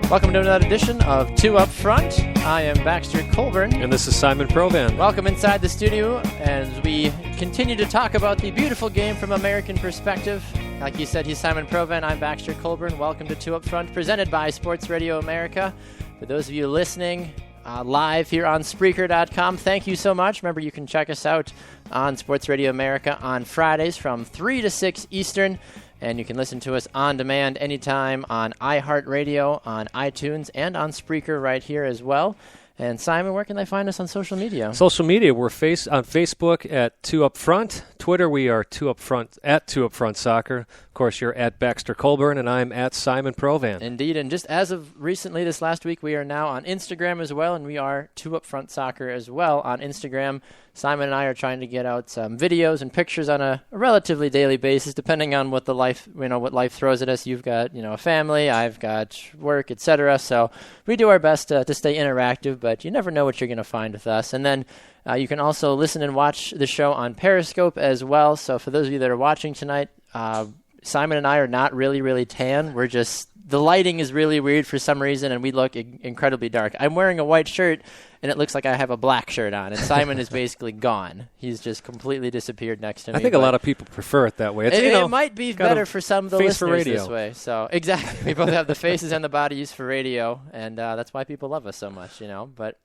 Welcome to another edition of Two Up Front. I am Baxter Colburn. And this is Simon Provan. Welcome inside the studio as we continue to talk about the beautiful game from American perspective. Like you said, he's Simon Provan. I'm Baxter Colburn. Welcome to Two Up Front, presented by Sports Radio America. For those of you listening live here on Spreaker.com, thank you so much. Remember, you can check us out on Sports Radio America on Fridays from 3 to 6 Eastern. And you can listen to us on demand anytime on iHeartRadio, on iTunes, and on Spreaker right here as well. And Simon, where can they find us on social media? Social media, we're on Facebook at Two Up Front. Twitter, we are Two Up Front at Two Up Front Soccer. Of course, you're at Baxter Colburn, and I'm at Simon Provan. Indeed, and just as of recently, this last week, we are now on Instagram as well, and we are Two Up Front Soccer as well on Instagram. Simon and I are trying to get out some videos and pictures on a relatively daily basis, depending on what life throws at us. You've got, a family, I've got work, etc. So we do our best to stay interactive, but you never know what you're going to find with us. And then you can also listen and watch the show on Periscope as well. So for those of you that are watching tonight, Simon and I are not really tan. We're just, the lighting is really weird for some reason, and we look incredibly dark. I'm wearing a white shirt, and it looks like I have a black shirt on, and Simon is basically gone. He's just completely disappeared next to me. I think a lot of people prefer it that way. It might be better for some of the listeners for radio. This way. So exactly, we both have the faces and the bodies for radio, and that's why people love us so much, But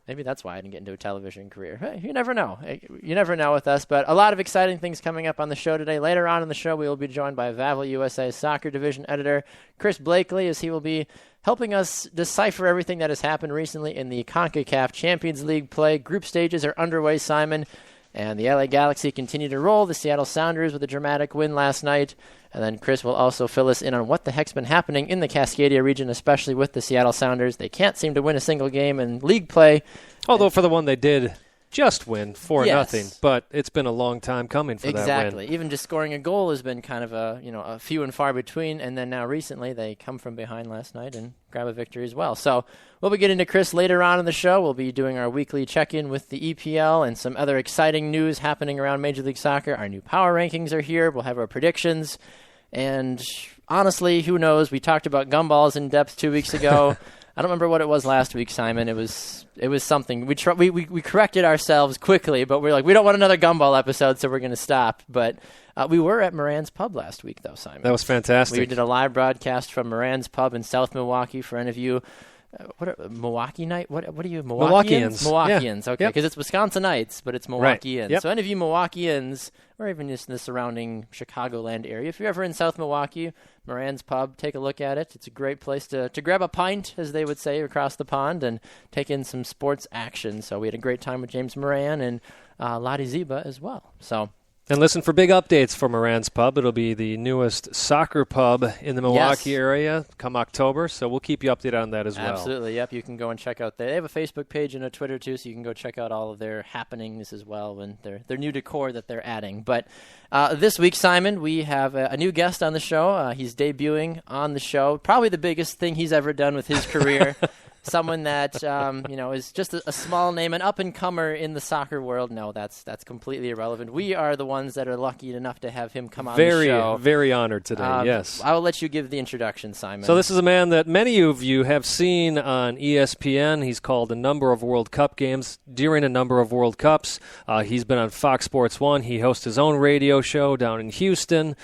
maybe that's why I didn't get into a television career. Hey, you never know. You never know with us. But a lot of exciting things coming up on the show today. Later on in the show, we will be joined by Vavel USA Soccer Division Editor Chris Blakely, as he will be helping us decipher everything that has happened recently in the CONCACAF Champions League play. Group stages are underway, Simon, and the LA Galaxy continue to roll. The Seattle Sounders with a dramatic win last night. And then Chris will also fill us in on what the heck's been happening in the Cascadia region, especially with the Seattle Sounders. They can't seem to win a single game in league play. Although for the one they did just win 4-0, Yes. but it's been a long time coming for that win. Exactly. Even just scoring a goal has been kind of a few and far between, and then now recently they come from behind last night and grab a victory as well. So we'll be getting to Chris later on in the show. We'll be doing our weekly check-in with the EPL and some other exciting news happening around Major League Soccer. Our new power rankings are here. We'll have our predictions. And honestly, who knows? We talked about gumballs in depth 2 weeks ago. I don't remember what it was last week, Simon. It was something. We corrected ourselves quickly, but we're like, we don't want another gumball episode, so we're going to stop. But we were at Moran's Pub last week, though, Simon. That was fantastic. We did a live broadcast from Moran's Pub in South Milwaukee for any of you. Milwaukee night? What are you? Milwaukeeans. Milwaukeeans, Yeah. okay, because it's Wisconsinites, but it's Milwaukeeans. Right. Yep. So any of you Milwaukeeans, or even just in the surrounding Chicagoland area, if you're ever in South Milwaukee, Moran's Pub, take a look at it. It's a great place to grab a pint, as they would say, across the pond and take in some sports action. So we had a great time with James Moran and Lottie Ziba as well. So. And listen for big updates from Moran's Pub. It'll be the newest soccer pub in the Milwaukee area come October, so we'll keep you updated on that as well. Absolutely, yep. You can go and check out. They have a Facebook page and a Twitter, too, so you can go check out all of their happenings as well and their new decor that they're adding. But this week, Simon, we have a new guest on the show. He's debuting on the show. Probably the biggest thing he's ever done with his career. Someone that is just a small name, an up-and-comer in the soccer world. No, that's completely irrelevant. We are the ones that are lucky enough to have him come on the show. Very honored today, yes. I will let you give the introduction, Simon. So this is a man that many of you have seen on ESPN. He's called a number of World Cup games during a number of World Cups. He's been on Fox Sports 1. He hosts his own radio show down in Houston.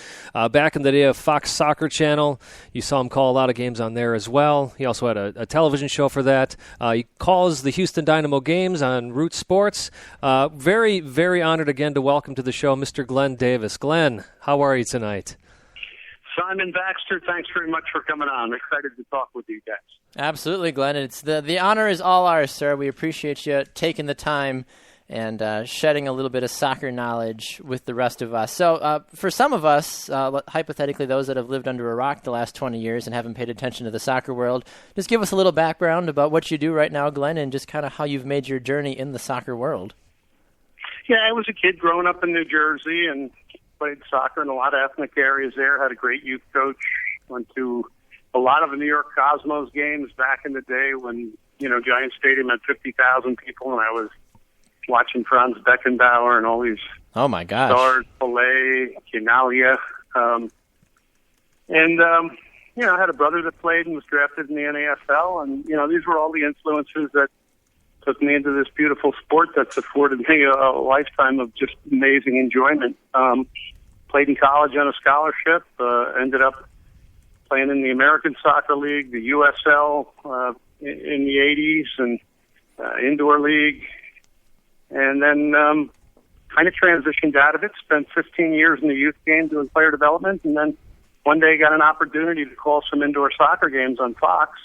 Back in the day of Fox Soccer Channel, you saw him call a lot of games on there as well. He also had a television show for that. He calls the Houston Dynamo games on Root Sports. Very, very honored again to welcome to the show Mr. Glenn Davis. Glenn, how are you tonight? Simon Baxter, thanks very much for coming on. Excited to talk with you guys. Absolutely, Glenn. It's the honor is all ours, sir. We appreciate you taking the time and shedding a little bit of soccer knowledge with the rest of us. So for some of us, hypothetically those that have lived under a rock the last 20 years and haven't paid attention to the soccer world, just give us a little background about what you do right now, Glenn, and just kind of how you've made your journey in the soccer world. Yeah, I was a kid growing up in New Jersey and played soccer in a lot of ethnic areas there, had a great youth coach, went to a lot of the New York Cosmos games back in the day when, Giant Stadium had 50,000 people, and I was watching Franz Beckenbauer and all these stars, Pelé, Quinalia. I had a brother that played and was drafted in the NASL, and these were all the influences that took me into this beautiful sport that's afforded me a lifetime of just amazing enjoyment. Played in college on a scholarship, ended up playing in the American Soccer League, the USL in the 80s, and Indoor League, and then kind of transitioned out of it, spent 15 years in the youth game doing player development, and then one day got an opportunity to call some indoor soccer games on Fox,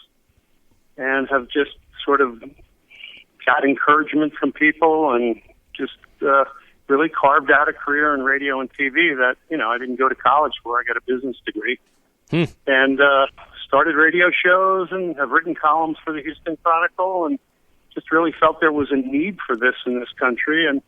and have just sort of got encouragement from people and just really carved out a career in radio and TV that, I didn't go to college for. I got a business degree. And started radio shows and have written columns for the Houston Chronicle, and just really felt there was a need for this in this country, and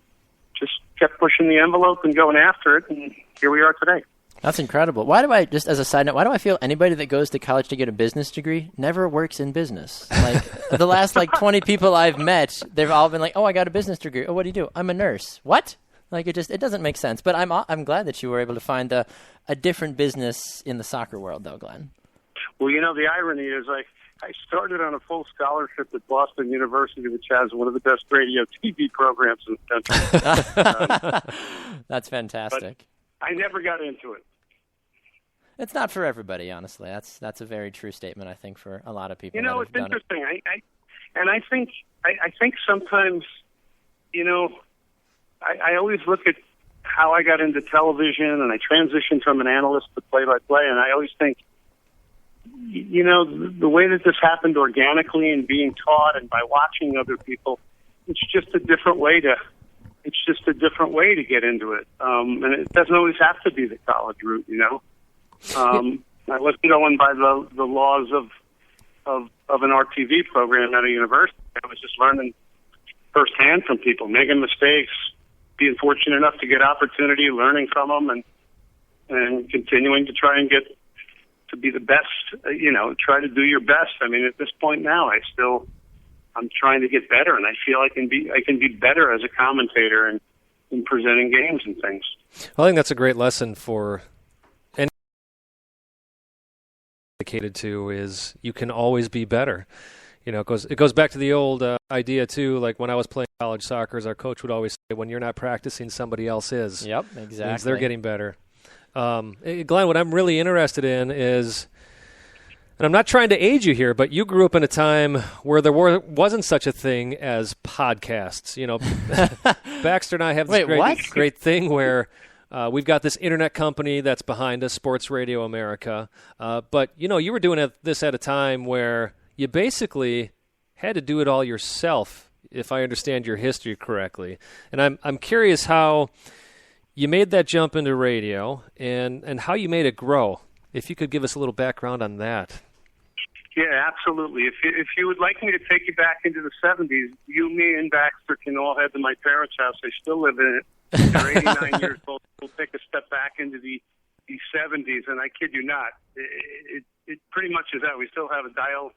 just kept pushing the envelope and going after it, and here we are today. That's incredible. Why do I, just as a side note, why do I feel anybody that goes to college to get a business degree never works in business? Like, the last, 20 people I've met, they've all been like, oh, I got a business degree. Oh, what do you do? I'm a nurse. What? Like, it doesn't make sense. But I'm glad that you were able to find a different business in the soccer world, though, Glenn. Well, the irony is I started on a full scholarship at Boston University, which has one of the best radio TV programs in the country. That's fantastic. But I never got into it. It's not for everybody, honestly. That's a very true statement, I think, for a lot of people. It's interesting. I think sometimes, I always look at how I got into television, and I transitioned from an analyst to play-by-play, and I always think, the way that this happened organically and being taught and by watching other people, it's just a different way to get into it. And it doesn't always have to be the college route, I wasn't going by the laws of an RTV program at a university. I was just learning firsthand from people, making mistakes, being fortunate enough to get opportunity, learning from them, and continuing to try and get to be the best, try to do your best. I mean, at this point now, I'm trying to get better, and I feel I can be better as a commentator and in presenting games and things. Well, I think that's a great lesson for any dedicated to is you can always be better. It goes back to the old idea too. Like when I was playing college soccer, our coach would always say, "When you're not practicing, somebody else is." Yep, exactly. Means they're getting better. Glenn, what I'm really interested in is, and I'm not trying to age you here, but you grew up in a time where there wasn't such a thing as podcasts. Baxter and I have this great thing where we've got this internet company that's behind us, Sports Radio America. But, you were doing this at a time where you basically had to do it all yourself, if I understand your history correctly. And I'm curious how you made that jump into radio and how you made it grow. If you could give us a little background on that. Yeah, absolutely. If you would like me to take you back into the 70s, you, me, and Baxter can all head to my parents' house. They still live in it. They're 89 years old. We'll take a step back into the 70s, and I kid you not, it pretty much is that. We still have a dial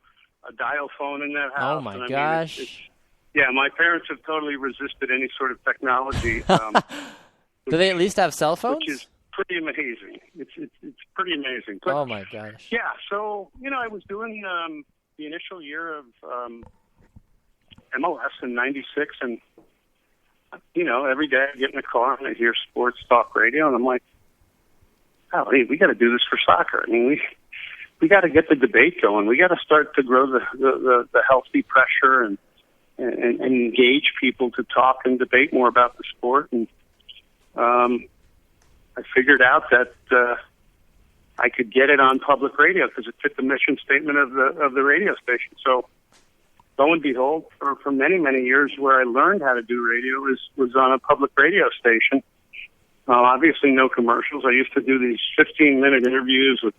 phone in that house. Oh, my gosh. Yeah, my parents have totally resisted any sort of technology. Do they at least have cell phones? Which is pretty amazing. It's pretty amazing. But, oh my gosh! Yeah, so I was doing the initial year of MLS in '96, and every day I get in the car and I hear sports talk radio, and I'm like, oh, hey, we got to do this for soccer. I mean, we got to get the debate going. We got to start to grow the healthy pressure and engage people to talk and debate more about the sport. And I figured out that I could get it on public radio because it fit the mission statement of the radio station. So, lo and behold, for many, many years, where I learned how to do radio was on a public radio station. Obviously, no commercials. I used to do these 15-minute interviews with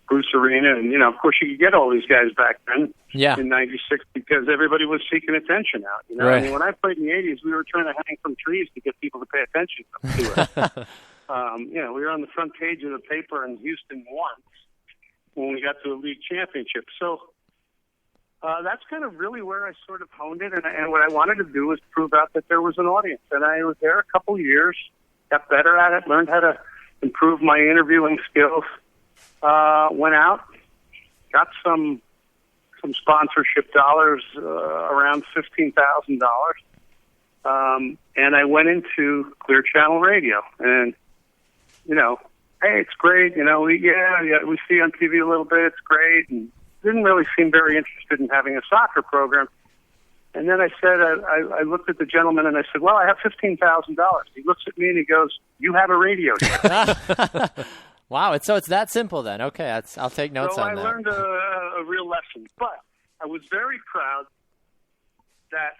Bruce Arena, and of course, you could get all these guys back then in '96 because everybody was seeking attention out. Right. I mean, when I played in the '80s, we were trying to hang from trees to get people to pay attention to it. We were on the front page of the paper in Houston once when we got to a league championship. So that's kind of really where I sort of honed it. And what I wanted to do was prove out that there was an audience. And I was there a couple years, got better at it, learned how to improve my interviewing skills, went out, got some sponsorship dollars, around $15,000. And I went into Clear Channel Radio, and, hey, it's great. We see on TV a little bit. It's great. And didn't really seem very interested in having a soccer program. And then I said, I looked at the gentleman and I said, well, I have $15,000. He looks at me and he goes, you have a radio show. Wow. It's that simple then. Okay. I'll take notes on that. So I learned a real lesson. But I was very proud that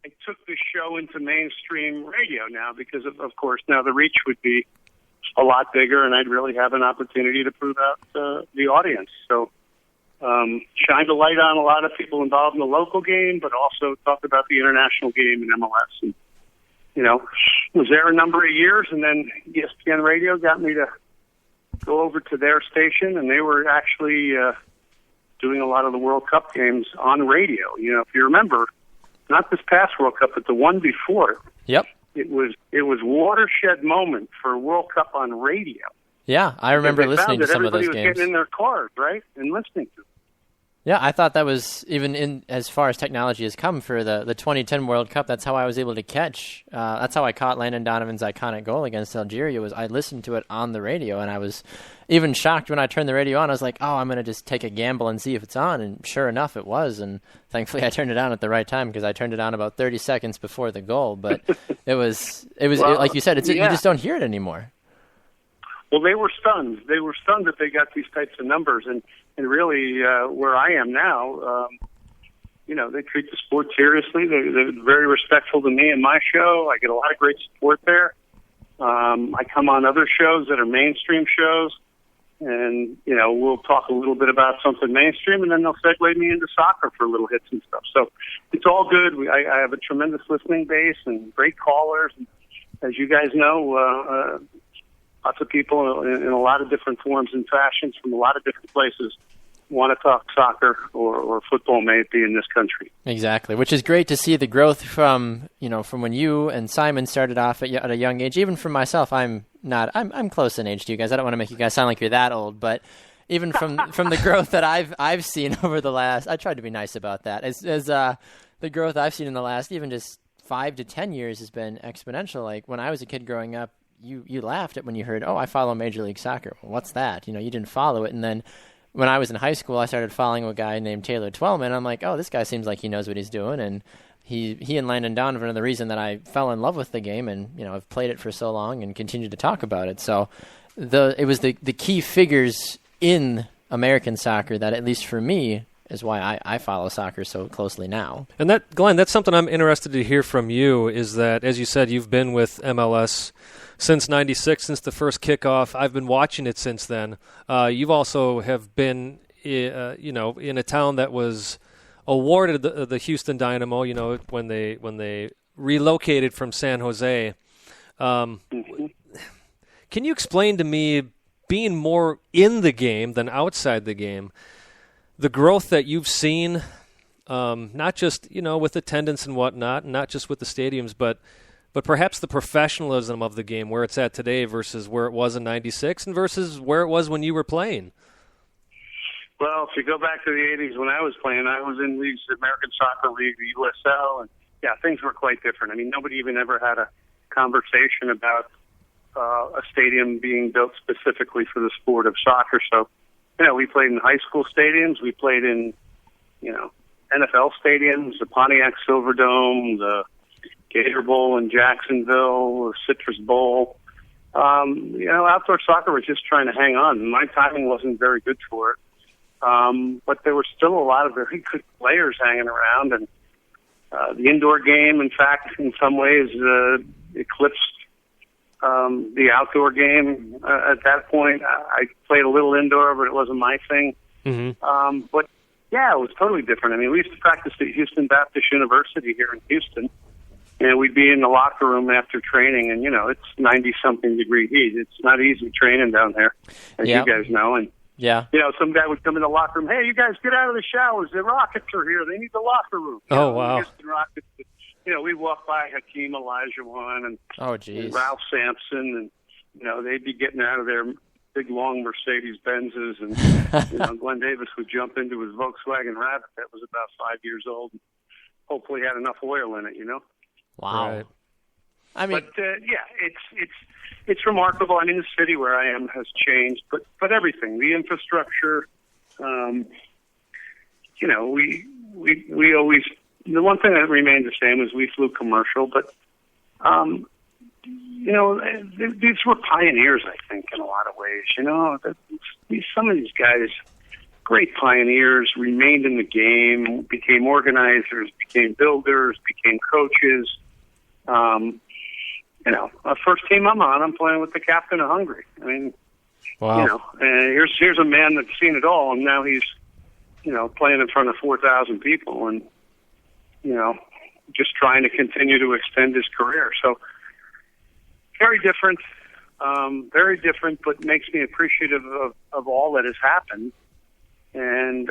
I took this show into mainstream radio now because, of course, now the reach would be a lot bigger and I'd really have an opportunity to prove out the audience. So shined a light on a lot of people involved in the local game, but also talked about the international game in MLS. And, was there a number of years, and then ESPN Radio got me to go over to their station, and they were actually doing a lot of the World Cup games on radio. If you remember, not this past World Cup, but the one before it. Yep. It was watershed moment for World Cup on radio. Yeah, I remember listening to some of those games. Everybody was getting in their cars, right, and listening to them. Yeah, I thought that was, even in as far as technology has come for the 2010 World Cup, that's how I was able to catch. That's how I caught Landon Donovan's iconic goal against Algeria, was I listened to it on the radio, and I was even shocked when I turned the radio on. I was like, oh, I'm going to just take a gamble and see if it's on, and sure enough, it was, and thankfully I turned it on at the right time because I turned it on about 30 seconds before the goal, but it was well, like you said, you just don't hear it anymore. Well, they were stunned. They were stunned that they got these types of numbers, and really, where I am now, they treat the sport seriously. They're very respectful to me and my show. I get a lot of great support there. I come on other shows that are mainstream shows, and, we'll talk a little bit about something mainstream, and then they'll segue me into soccer for little hits and stuff. So it's all good. I have a tremendous listening base and great callers. And as you guys know, lots of people in a lot of different forms and fashions from a lot of different places want to talk soccer or football, may it be, in this country. Exactly, which is great to see the growth from when you and Simon started off at a young age. Even for myself, I'm close in age to you guys. I don't want to make you guys sound like you're that old, but even from the growth that I've seen over the last, I tried to be nice about that. As the growth I've seen in the last even just 5 to 10 years has been exponential. Like when I was a kid growing up, you laughed at when you heard, oh, I follow Major League Soccer. Well, what's that? You didn't follow it. And then when I was in high school, I started following a guy named Taylor Twellman. I'm like, oh, this guy seems like he knows what he's doing. And he and Landon Donovan are the reason that I fell in love with the game, and I've played it for so long and continue to talk about it. So it was the key figures in American soccer that, at least for me, is why I follow soccer so closely now. And that, Glenn, that's something I'm interested to hear from you, is that, as you said, you've been with MLS since '96, since the first kickoff. I've been watching it since then. You've also have been, in a town that was awarded the Houston Dynamo, when they relocated from San Jose. Can you explain to me, being more in the game than outside the game, the growth that you've seen, not just, with attendance and whatnot, and not just with the stadiums, but perhaps the professionalism of the game, where it's at today versus where it was in '96 and versus where it was when you were playing? Well, if you go back to the 80s when I was playing, I was in leagues, the American Soccer League, the USL, and, things were quite different. I mean, nobody even ever had a conversation about a stadium being built specifically for the sport of soccer. So, we played in high school stadiums. We played in, NFL stadiums, the Pontiac Silverdome, the Gator Bowl in Jacksonville, the Citrus Bowl. Outdoor soccer was just trying to hang on. My timing wasn't very good for it. But there were still a lot of very good players hanging around. And the indoor game, in fact, in some ways eclipsed the outdoor game at that point. I played a little indoor, but it wasn't my thing. Mm-hmm. But, it was totally different. I mean, we used to practice at Houston Baptist University here in Houston, and we'd be in the locker room after training, and, it's 90-something degree heat. It's not easy training down there, as you guys know. And, some guy would come in the locker room, hey, you guys get out of the showers. The Rockets are here. They need the locker room. Wow. Houston Rockets, we'd walk by Hakeem Olajuwon and Ralph Sampson, and, they'd be getting out of their big, long Mercedes-Benzes, and Glenn Davis would jump into his Volkswagen Rabbit that was about 5 years old, and hopefully had enough oil in it, Wow. Right. I mean, but it's remarkable. I mean, the city where I am has changed, but everything, the infrastructure, we always, the one thing that remained the same is we flew commercial, but these were pioneers, I think, in a lot of ways. Some of these guys, great pioneers, remained in the game, became organizers, became builders, became coaches. First team I'm playing with the captain of Hungary. I mean, Wow. Here's a man that's seen it all, and now he's, playing in front of 4,000 people, and just trying to continue to extend his career. So very different, but makes me appreciative of all that has happened, and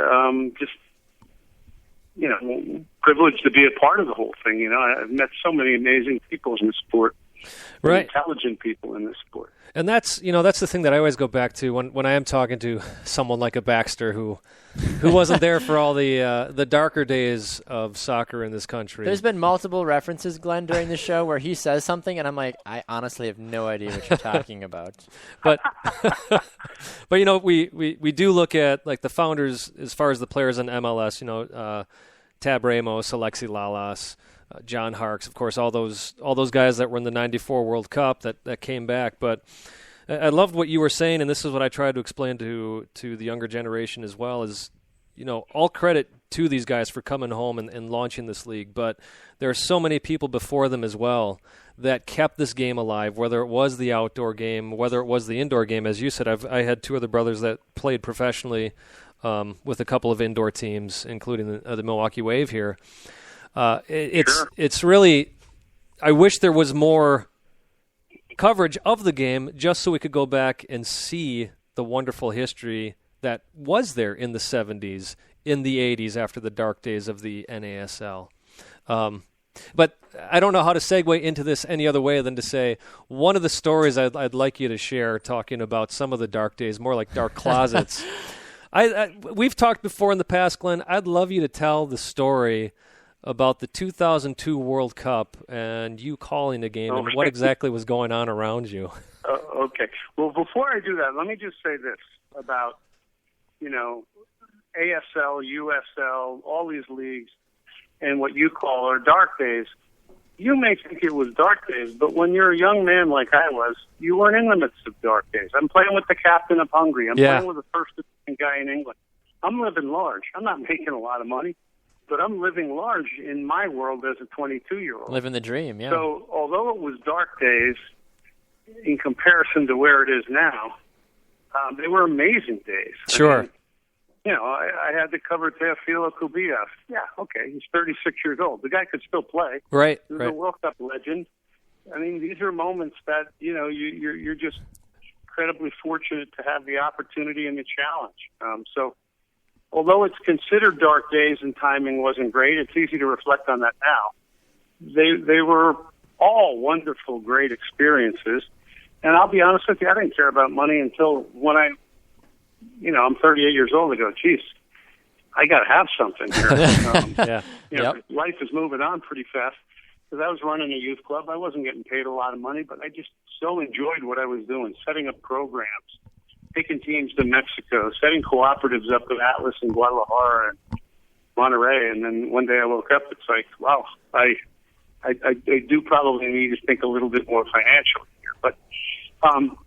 privileged to be a part of the whole thing. I've met so many amazing people in the sport, Right. intelligent people in the sport. And that's the thing that I always go back to when I am talking to someone like a Baxter who wasn't there for all the darker days of soccer in this country. there's been multiple references, Glenn, during the show where he says something, and I'm like, I honestly have no idea what you're talking about. But we do look at like the founders as far as the players in MLS. Tab Ramos, Alexi Lalas, John Harkes, of course, all those guys that were in the '94 World Cup that came back. But I loved what you were saying, and this is what I tried to explain to the younger generation as well. Is all credit to these guys for coming home and launching this league, but there are so many people before them as well that kept this game alive, whether it was the outdoor game, whether it was the indoor game. As you said, I had two other brothers that played professionally with a couple of indoor teams, including the Milwaukee Wave here. It's really, I wish there was more coverage of the game just so we could go back and see the wonderful history that was there in the 70s, in the 80s after the dark days of the NASL. But I don't know how to segue into this any other way than to say one of the stories I'd like you to share, talking about some of the dark days, more like dark closets. We've talked before in the past, Glenn. I'd love you to tell the story about the 2002 World Cup and you calling the game and what exactly was going on around you. Okay. Well, before I do that, let me just say this about, ASL, USL, all these leagues, and what you call are dark days. You may think it was dark days, but when you're a young man like I was, you weren't in the midst of dark days. I'm playing with the captain of Hungary. I'm playing with the first guy in England. I'm living large. I'm not making a lot of money, but I'm living large in my world as a 22-year-old. Living the dream, yeah. So although it was dark days in comparison to where it is now, they were amazing days. Sure. I mean, I had to cover Teofilo Cubillas. Yeah, okay, he's 36 years old. The guy could still play. Right. He was a World Cup legend. I mean, these are moments that, you're just incredibly fortunate to have the opportunity and the challenge. So although it's considered dark days and timing wasn't great, it's easy to reflect on that now. They were all wonderful, great experiences. And I'll be honest with you, I didn't care about money until when I'm 38 years old. I go, geez, I got to have something here. Life is moving on pretty fast. Because I was running a youth club. I wasn't getting paid a lot of money, but I just so enjoyed what I was doing, setting up programs, taking teams to Mexico, setting cooperatives up with Atlas and Guadalajara and Monterrey. And then one day I woke up, it's like, wow, I do probably need to think a little bit more financially here. But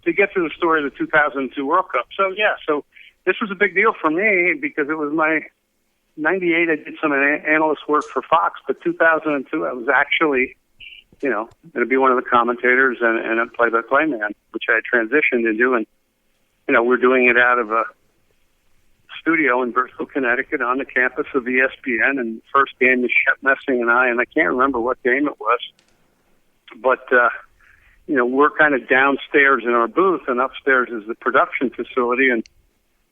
to get to the story of the 2002 World Cup. So this was a big deal for me because it was my 98. I did some analyst work for Fox, but 2002 I was actually, going to be one of the commentators and a play-by-play man, which I transitioned into. And, we're doing it out of a studio in Bristol, Connecticut on the campus of ESPN. And the first game is Shep Messing and I can't remember what game it was, but, we're kind of downstairs in our booth, and upstairs is the production facility, and,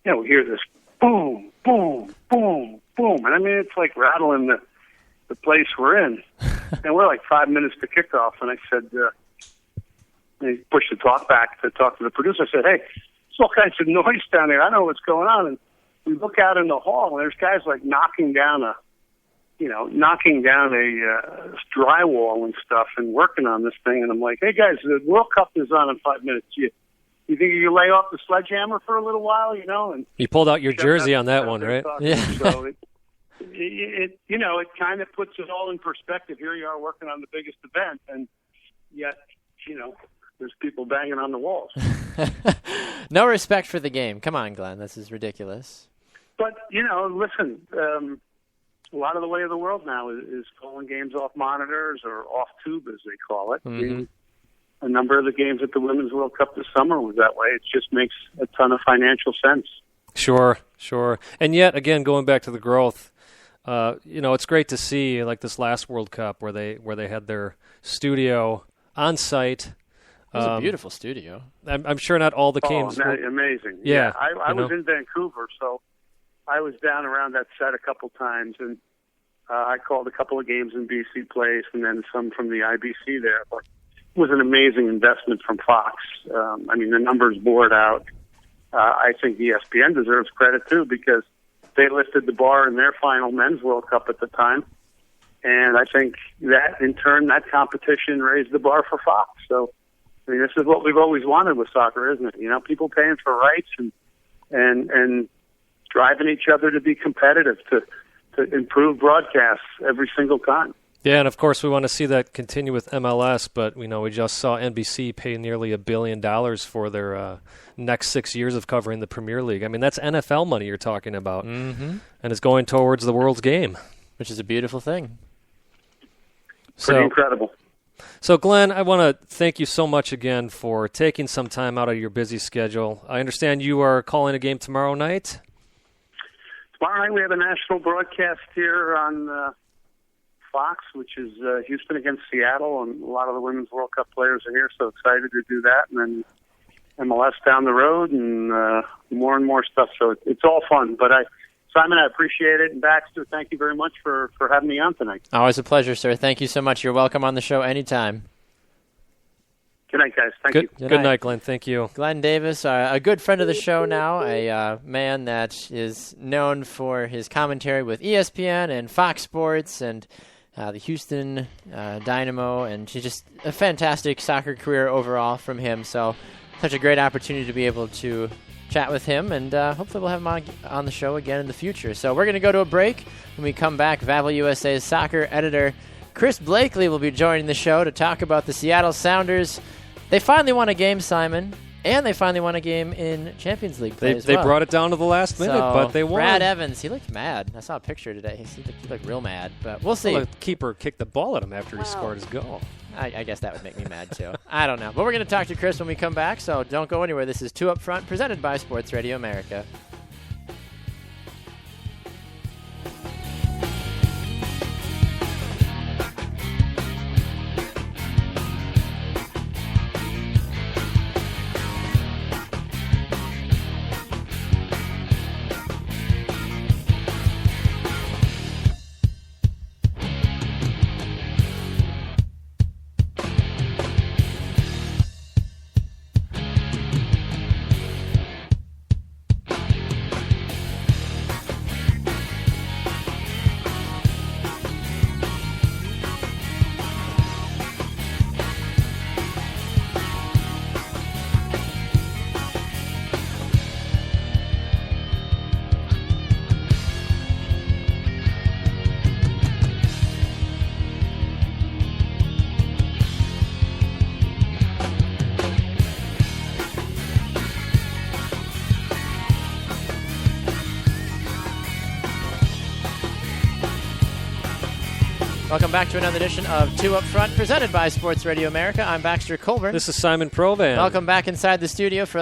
we hear this boom, boom, boom, boom. And I mean, it's like rattling the place we're in. And we're like 5 minutes to kickoff, and I said, he pushed the talk back to talk to the producer. I said, hey, all kinds of noise down there. I don't know what's going on. And we look out in the hall, and there's guys like knocking down a drywall and stuff and working on this thing. And I'm like, hey guys, the World Cup is on in 5 minutes. You think you lay off the sledgehammer for a little while, And you pulled out your jersey on that one, right? Yeah. So it kind of puts it all in perspective. Here you are working on the biggest event, and yet, there's people banging on the walls. No respect for the game. Come on, Glenn. This is ridiculous. But, listen, a lot of the way of the world now is calling games off monitors or off tube, as they call it. Mm-hmm. A number of the games at the Women's World Cup this summer was that way. It just makes a ton of financial sense. Sure. And yet, again, going back to the growth, it's great to see, like this last World Cup where they had their studio on site. It was a beautiful studio. I'm sure not all the games. Amazing. Yeah, I was in Vancouver, so I was down around that set a couple times, and I called a couple of games in BC Place and then some from the IBC there. But it was an amazing investment from Fox. The numbers bore it out. I think ESPN deserves credit, too, because they lifted the bar in their final Men's World Cup at the time. And I think that, in turn, that competition raised the bar for Fox. So, this is what we've always wanted with soccer, isn't it? People paying for rights and driving each other to be competitive, to improve broadcasts every single time. Yeah, and of course we want to see that continue with MLS, but we just saw NBC pay nearly $1 billion for their next 6 years of covering the Premier League. That's NFL money you're talking about, mm-hmm. and it's going towards the world's game. Which is a beautiful thing. Pretty incredible. So, Glenn, I want to thank you so much again for taking some time out of your busy schedule. I understand you are calling a game tomorrow night? Tomorrow night we have a national broadcast here on Fox, which is Houston against Seattle, and a lot of the Women's World Cup players are here, so excited to do that. And then MLS down the road and more and more stuff. So it's all fun. But Simon, I appreciate it. And Baxter, thank you very much for having me on tonight. Always a pleasure, sir. Thank you so much. You're welcome on the show anytime. Good night, guys. Thank you. Good night, Glenn. Thank you. Glenn Davis, a good friend of the show now, a man that is known for his commentary with ESPN and Fox Sports and the Houston Dynamo, and just a fantastic soccer career overall from him. So such a great opportunity to be able to chat with him, and hopefully we'll have him on the show again in the future. So we're going to go to a break. When we come back, Vavel USA's soccer editor Chris Blakely will be joining the show to talk about the Seattle Sounders. They finally won a game, Simon, and they finally won a game in Champions League play as well. They brought it down to the last minute, but they won. Brad Evans, he looked mad. I saw a picture today. He looked real mad, but we'll see. Well, the keeper kicked the ball at him after he scored his goal. I guess that would make me mad, too. I don't know. But we're going to talk to Chris when we come back, so don't go anywhere. This is Two Up Front, presented by Sports Radio America. Welcome back to another edition of Two Up Front, presented by Sports Radio America. I'm Baxter Colburn. This is Simon Provan. Welcome back inside the studio for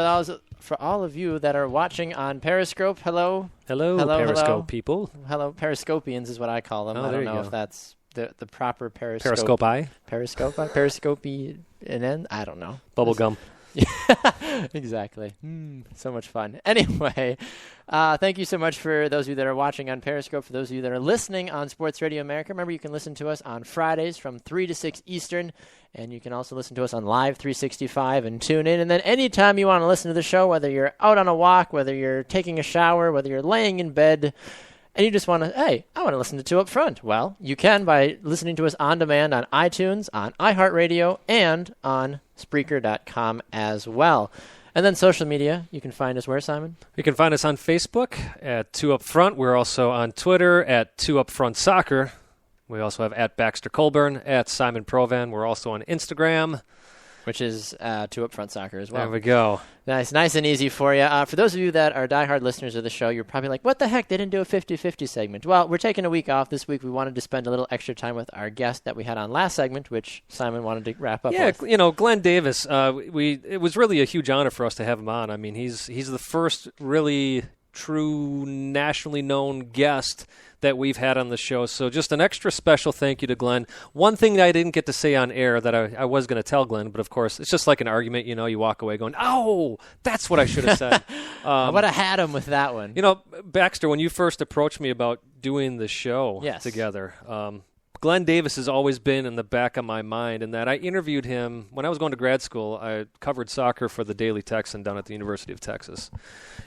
all of you that are watching on Periscope. Hello. Hello, Periscope people. Hello, Periscopians is what I call them. Oh, I don't know go. if that's the proper Periscope. Periscope-I? Periscope-I? Periscope-y, and then? I don't know. Bubblegum. Exactly. So much fun. Anyway, thank you so much for those of you that are watching on Periscope. For those of you that are listening on Sports Radio America, remember you can listen to us on Fridays from 3 to 6 Eastern, and you can also listen to us on Live 365 and tune in. And then anytime you want to listen to the show, whether you're out on a walk, whether you're taking a shower, whether you're laying in bed, and you just want to, hey, I want to listen to Two Up Front. Well, you can by listening to us on demand on iTunes, on iHeartRadio, and on Spreaker.com as well. And then social media, you can find us where, Simon? You can find us on Facebook at Two Up Front. We're also on Twitter at Two Up Front Soccer. We also have at Baxter Colburn, at Simon Provan. We're also on Instagram, which is Two Up Front Soccer as well. There we go. Nice and easy for you. For those of you that are diehard listeners of the show, you're probably like, what the heck? They didn't do a 50-50 segment. Well, we're taking a week off this week. We wanted to spend a little extra time with our guest that we had on last segment, which Simon wanted to wrap up with. Yeah, Glenn Davis. It was really a huge honor for us to have him on. I mean, he's the first really true nationally known guest that we've had on the show. So just an extra special thank you to Glenn. One thing that I didn't get to say on air that I was going to tell Glenn, but of course it's just like an argument, you walk away going, oh, that's what I should have said. I would have had him with that one. Baxter, when you first approached me about doing the show together, Glenn Davis has always been in the back of my mind, in that I interviewed him when I was going to grad school. I covered soccer for the Daily Texan down at the University of Texas.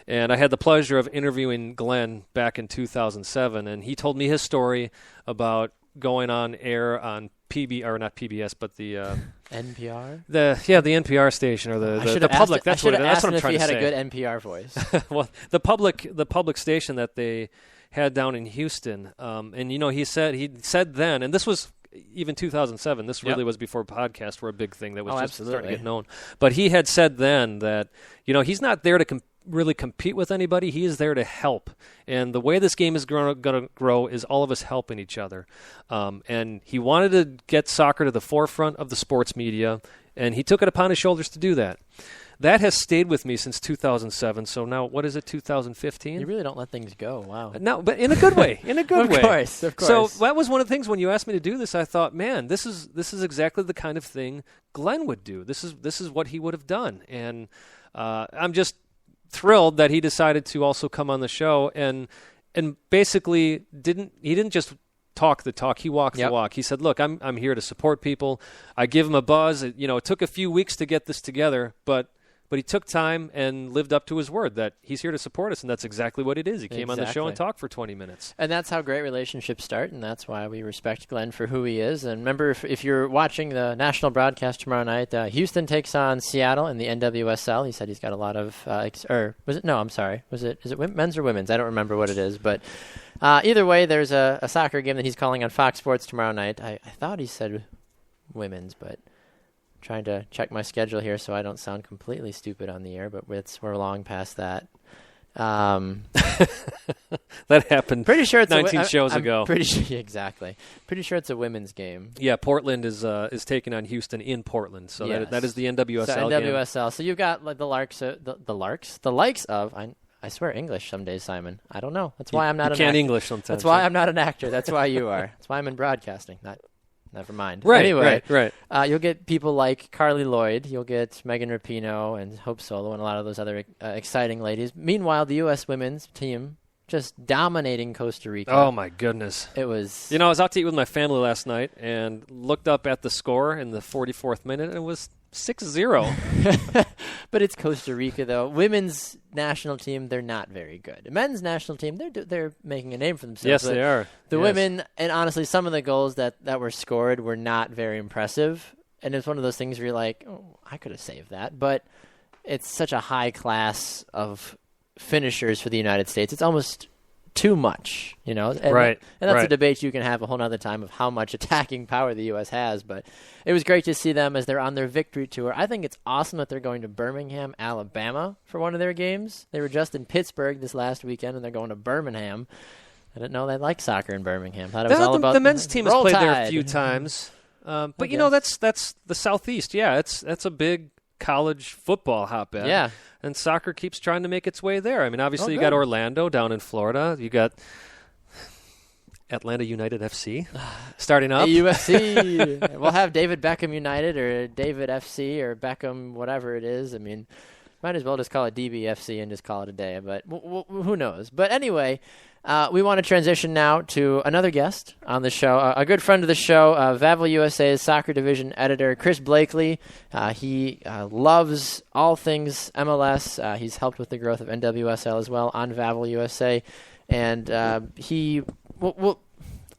And I had the pleasure of interviewing Glenn back in 2007, and he told me his story about going on air on not PBS, but the NPR? The NPR station, or the public. That's what I'm trying to say. If you had a good NPR voice. Well, the public station that they had down in Houston, and he said then, and this was even 2007. This really was before podcasts were a big thing that was starting to get known. But he had said then that he's not there to really compete with anybody. He is there to help, and the way this game is going to grow is all of us helping each other. And he wanted to get soccer to the forefront of the sports media, and he took it upon his shoulders to do that. That has stayed with me since 2007. So now, what is it, 2015? You really don't let things go. Wow. No, but in a good way. In a good way. Of course. So that was one of the things when you asked me to do this. I thought, man, this is exactly the kind of thing Glenn would do. This is what he would have done, and I'm just thrilled that he decided to also come on the show and basically didn't just talk the talk. He walked the walk. He said, look, I'm here to support people. I give him a buzz. It took a few weeks to get this together, but he took time and lived up to his word that he's here to support us, and that's exactly what it is. He came on the show and talked for 20 minutes. And that's how great relationships start, and that's why we respect Glenn for who he is. And remember, if you're watching the national broadcast tomorrow night, Houston takes on Seattle in the NWSL. He said he's got a lot of is it men's or women's? I don't remember what it is, but either way, there's a soccer game that he's calling on Fox Sports tomorrow night. I thought he said women's, but trying to check my schedule here so I don't sound completely stupid on the air, but we're long past that. That happened. Pretty sure it's 19 shows ago. Pretty sure, exactly. Pretty sure it's a women's game. Yeah, Portland is taking on Houston in Portland, so that is the NWSL game. NWSL. So you've got like the likes of. I swear English some days, Simon. I don't know. That's why I'm not. You can't English sometimes. That's why I'm not an actor. That's why you are. That's why I'm in broadcasting. Never mind. Right, anyway, right. You'll get people like Carly Lloyd. You'll get Megan Rapinoe and Hope Solo and a lot of those other exciting ladies. Meanwhile, the U.S. women's team just dominating Costa Rica. Oh, my goodness. It was... I was out to eat with my family last night and looked up at the score in the 44th minute, and it was 6-0. But it's Costa Rica, though. Women's national team, they're not very good. Men's national team, they're making a name for themselves. Yes, they are. The women, and honestly, some of the goals that were scored were not very impressive. And it's one of those things where you're like, oh, I could have saved that. But it's such a high class of finishers for the United States. It's almost too much, And, right. And that's a debate you can have a whole other time of how much attacking power the U.S. has. But it was great to see them as they're on their victory tour. I think it's awesome that they're going to Birmingham, Alabama for one of their games. They were just in Pittsburgh this last weekend, and they're going to Birmingham. I didn't know they liked soccer in Birmingham. Thought it was all about the men's team has played Tide. there a few times. But, that's the Southeast. Yeah, that's a big college football hotbed. Yeah. And soccer keeps trying to make its way there. I mean, obviously you got Orlando down in Florida. You got Atlanta United FC starting up. UFC. We'll have David Beckham United or David FC or Beckham whatever it is. I mean, might as well just call it DBFC and just call it a day. But who knows? But anyway, we want to transition now to another guest on the show, a good friend of the show, Vavel USA's soccer division editor, Chris Blakely. He loves all things MLS. He's helped with the growth of NWSL as well on Vavel USA. And he... Well,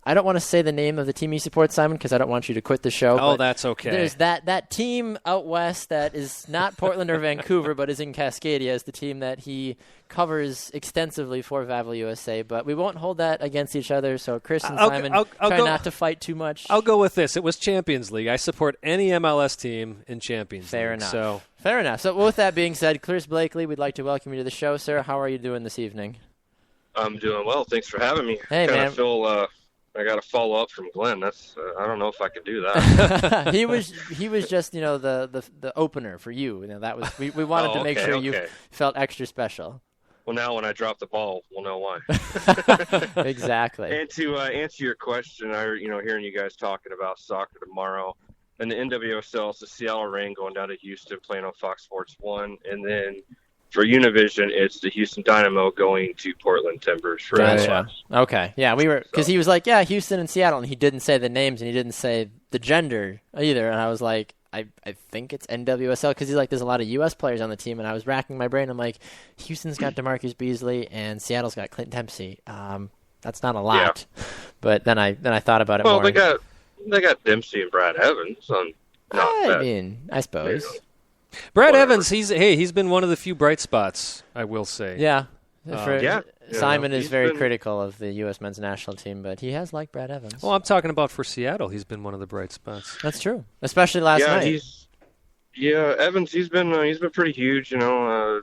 I don't want to say the name of the team he supports, Simon, because I don't want you to quit the show. Oh, that's okay. There's that team out west that is not Portland or Vancouver, but is in Cascadia, is the team that he covers extensively for Vavel USA. But we won't hold that against each other, so Chris and Simon try not to fight too much. I'll go with this. It was Champions League. I support any MLS team in Champions League. Fair enough. Fair enough. So with that being said, Chris Blakely, we'd like to welcome you to the show, sir. How are you doing this evening? I'm doing well. Thanks for having me. Hey, man. I feel I got a follow up from Glenn. That's I don't know if I could do that. he was just the opener for you. That was we wanted to make sure you felt extra special. Well, now when I drop the ball, we'll know why. Exactly. And to answer your question, hearing you guys talking about soccer tomorrow, and the NWSL, it's the Seattle Reign going down to Houston, playing on Fox Sports 1, and then for Univision, it's the Houston Dynamo going to Portland Timbers for MLS. Okay, yeah, we were because he was like, yeah, Houston and Seattle, and he didn't say the names and he didn't say the gender either, and I was like, I think it's NWSL because he's like, there's a lot of U.S. players on the team, and I was racking my brain. I'm like, Houston's got DeMarcus Beasley and Seattle's got Clint Dempsey. That's not a lot, but then I thought about it more. Well, they got Dempsey and Brad Evans on. I suppose. Brad Evans, he's been one of the few bright spots, I will say. Yeah. Simon is very been critical of the U.S. men's national team, but he has liked Brad Evans. Well, I'm talking about for Seattle. He's been one of the bright spots. That's true, especially last night. Evans, he's been pretty huge. For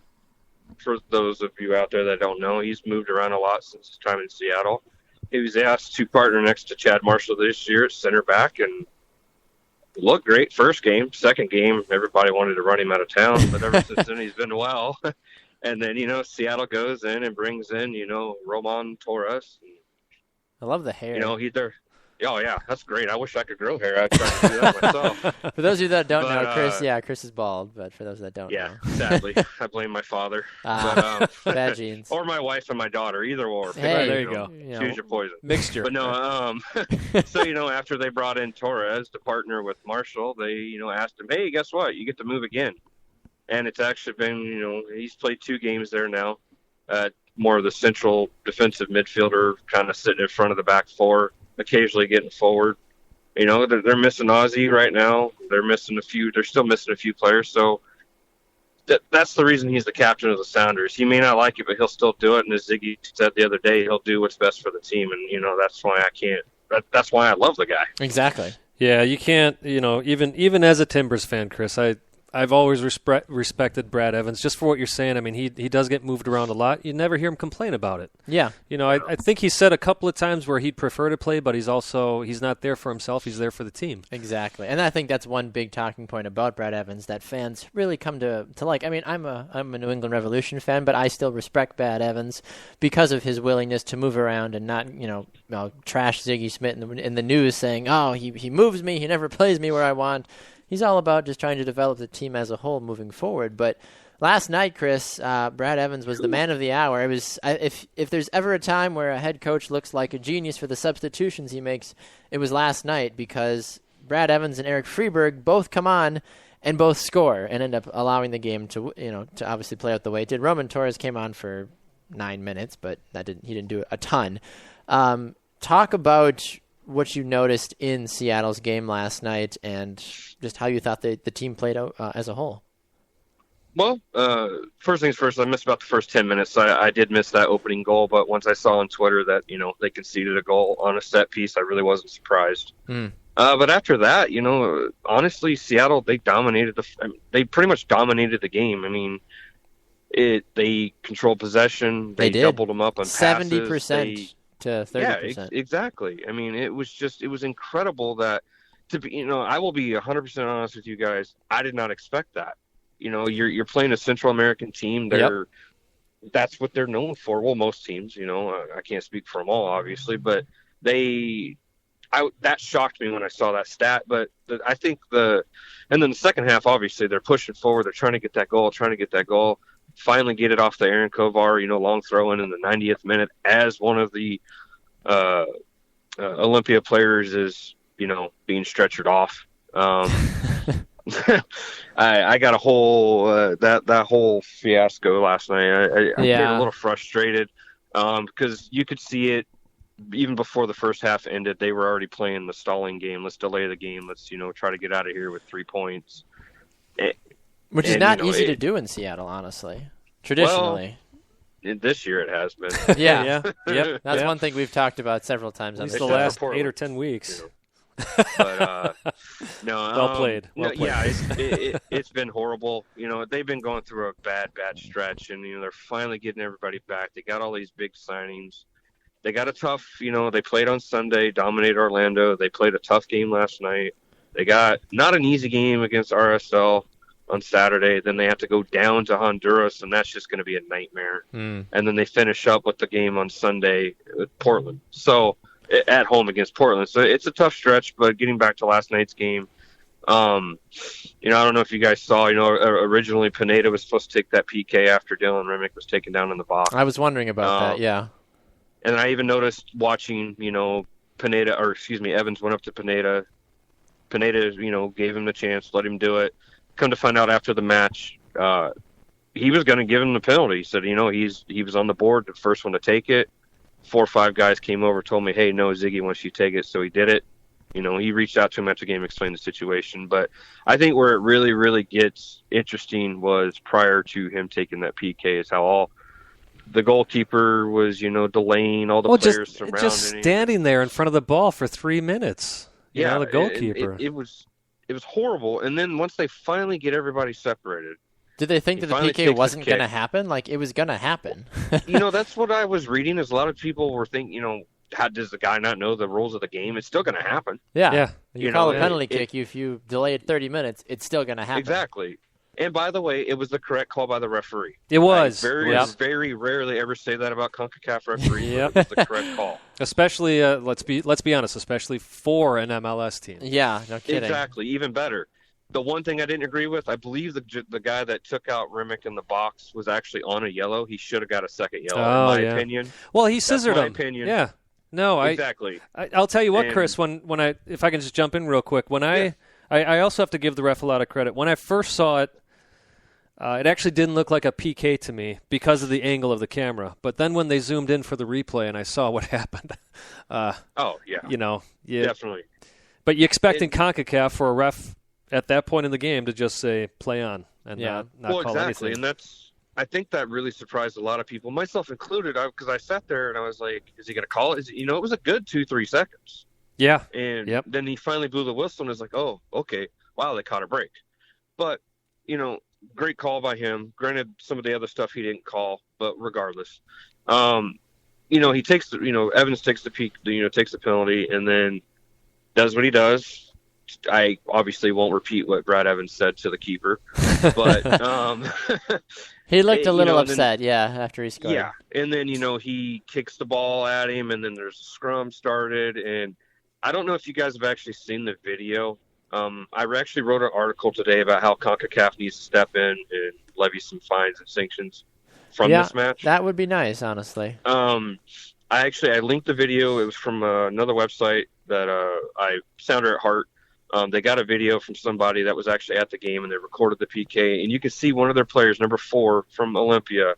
those of you out there that don't know, he's moved around a lot since his time in Seattle. He was asked to partner next to Chad Marshall this year at center back, and looked great first game. Second game, everybody wanted to run him out of town, but ever since then he's been well. And then, Seattle goes in and brings in, Roman Torres. I love the hair. Oh, yeah, that's great. I wish I could grow hair. I'd try to do that myself. For those of you that don't know, Chris is bald, but for those that don't know. Yeah, sadly. I blame my father. Bad genes. Or my wife and my daughter, either or. Hey, there you go. Choose your poison. Mixture. But no, so, after they brought in Torres to partner with Marshall, they, asked him, hey, guess what? You get to move again. And it's actually been, he's played 2 games there now. More of the central defensive midfielder, kind of sitting in front of the back four, occasionally getting forward. They're missing Ozzy right now. They're still missing a few players. So that's the reason he's the captain of the Sounders. He may not like it, but he'll still do it. And as Ziggy said the other day, he'll do what's best for the team. And, that's why I can't. That's why I love the guy. Exactly. Yeah, you can't, even as a Timbers fan, Chris, I've always respected Brad Evans just for what you're saying. I mean, he does get moved around a lot. You never hear him complain about it. Yeah. I think he said a couple of times where he'd prefer to play, but he's not there for himself. He's there for the team. Exactly. And I think that's one big talking point about Brad Evans that fans really come to like. I mean, I'm a New England Revolution fan, but I still respect Brad Evans because of his willingness to move around and not, trash Ziggy Smith in the news saying, oh, he moves me, he never plays me where I want. He's all about just trying to develop the team as a whole moving forward. But last night, Chris, Brad Evans was the man of the hour. It was if there's ever a time where a head coach looks like a genius for the substitutions he makes, it was last night because Brad Evans and Eric Freeberg both come on and both score and end up allowing the game to obviously play out the way it did. Roman Torres came on for 9 minutes, but he didn't do a ton. Talk about what you noticed in Seattle's game last night and just how you thought the team played out as a whole. Well, first things first, I missed about the first 10 minutes. I did miss that opening goal, but once I saw on Twitter that, they conceded a goal on a set piece, I really wasn't surprised. But after that, honestly, Seattle, they pretty much dominated the game. I mean, they controlled possession. They doubled them up on 70% passes. To 30%. Yeah, exactly. I mean, it was incredible that I will be 100% honest with you guys. I did not expect that. You're playing a Central American team. That's what they're known for. Well, most teams, I can't speak for them all, obviously, but that shocked me when I saw that stat. But I think and then the second half, obviously they're pushing forward. They're trying to get that goal. Finally get it off the Aaron Kovar, long throw in the 90th minute as one of the Olympia players is, being stretchered off. I got a whole that whole fiasco last night. I get a little frustrated because you could see it even before the first half ended. They were already playing the stalling game. Let's delay the game. Let's try to get out of here with 3 points. Which is not easy to do in Seattle, honestly. Traditionally. Well, this year it has been. Yeah. Yep. That's one thing we've talked about several times on the last 8 or 10 weeks. But no, well played. Yeah, it's been horrible. They've been going through a bad stretch, and they're finally getting everybody back. They got all these big signings. They got a tough. They played on Sunday, dominated Orlando. They played a tough game last night. They got not an easy game against RSL on Saturday. Then they have to go down to Honduras, and that's just going to be a nightmare. And then they finish up with the game on Sunday with Portland. So. At home against Portland. So it's a tough stretch, but getting back to last night's game, I don't know if you guys saw, originally Pineda was supposed to take that PK after Dylan Remick was taken down in the box. I was wondering about that, yeah. And I even noticed watching, Evans went up to Pineda. Pineda, gave him the chance, let him do it. Come to find out after the match, he was going to give him the penalty. He said, he was on the board, the first one to take it. 4 or 5 guys came over, told me, hey, no, Ziggy wants you to take it, so he did it. He reached out to him after the game, explained the situation. But I think where it really, really gets interesting was prior to him taking that PK is how all the goalkeeper was, delaying all the players surrounding him. Just standing there in front of the ball for 3 minutes. The goalkeeper. It was horrible. And then once they finally get everybody separated, did they think that the PK wasn't going to happen? Like, it was going to happen. That's what I was reading, is a lot of people were thinking, how does the guy not know the rules of the game? It's still going to happen. Yeah. You call a penalty kick, if you delay it 30 minutes, it's still going to happen. Exactly. And by the way, it was the correct call by the referee. It was. Very rarely ever say that about CONCACAF referees. It was the correct call. Especially, let's be honest, especially for an MLS team. Yeah, no kidding. Exactly, even better. The one thing I didn't agree with, I believe the guy that took out Remick in the box was actually on a yellow. He should have got a second yellow, in my opinion. Well, he scissored him. That's my opinion. Yeah. No, exactly. I'll tell you what, Chris. When if I can just jump in real quick, I also have to give the ref a lot of credit. When I first saw it, it actually didn't look like a PK to me because of the angle of the camera. But then when they zoomed in for the replay and I saw what happened, definitely. But you expect in CONCACAF for a ref at that point in the game to just say play on and not call anything. And I think that really surprised a lot of people, myself included, because I sat there and I was like, is he going to call it? It was a good 2-3 seconds. Yeah. And then he finally blew the whistle and was like, oh, okay, wow, they caught a break. But, great call by him. Granted, some of the other stuff he didn't call, but regardless, he takes Evans takes takes the penalty and then does what he does. I obviously won't repeat what Brad Evans said to the keeper, but he looked a little upset, after he scored. Yeah, and then he kicks the ball at him, and then there's a scrum started, and I don't know if you guys have actually seen the video. I actually wrote an article today about how CONCACAF needs to step in and levy some fines and sanctions from this match. That would be nice, honestly. I linked the video. It was from another website that I Sounder at Heart. They got a video from somebody that was actually at the game, and they recorded the PK. And you can see one of their players, number 4 from Olympia,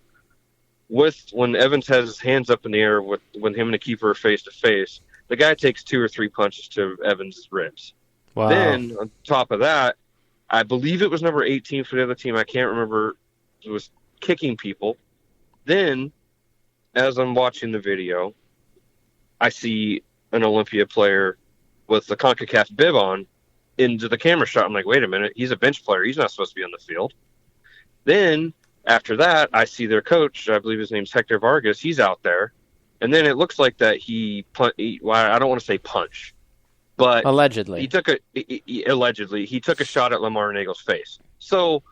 when Evans has his hands up in the air when him and the keeper are face to face. The guy takes 2 or 3 punches to Evans' ribs. Wow. Then on top of that, I believe it was number 18 for the other team. I can't remember. It was kicking people. Then, as I'm watching the video, I see an Olympia player with the CONCACAF bib on into the camera shot. I'm like, wait a minute, he's a bench player. He's not supposed to be on the field. Then, after that, I see their coach, I believe his name's Hector Vargas, he's out there. And then it looks like that I don't want to say punch, but allegedly. He took a shot at Lamar Nagel's face. So,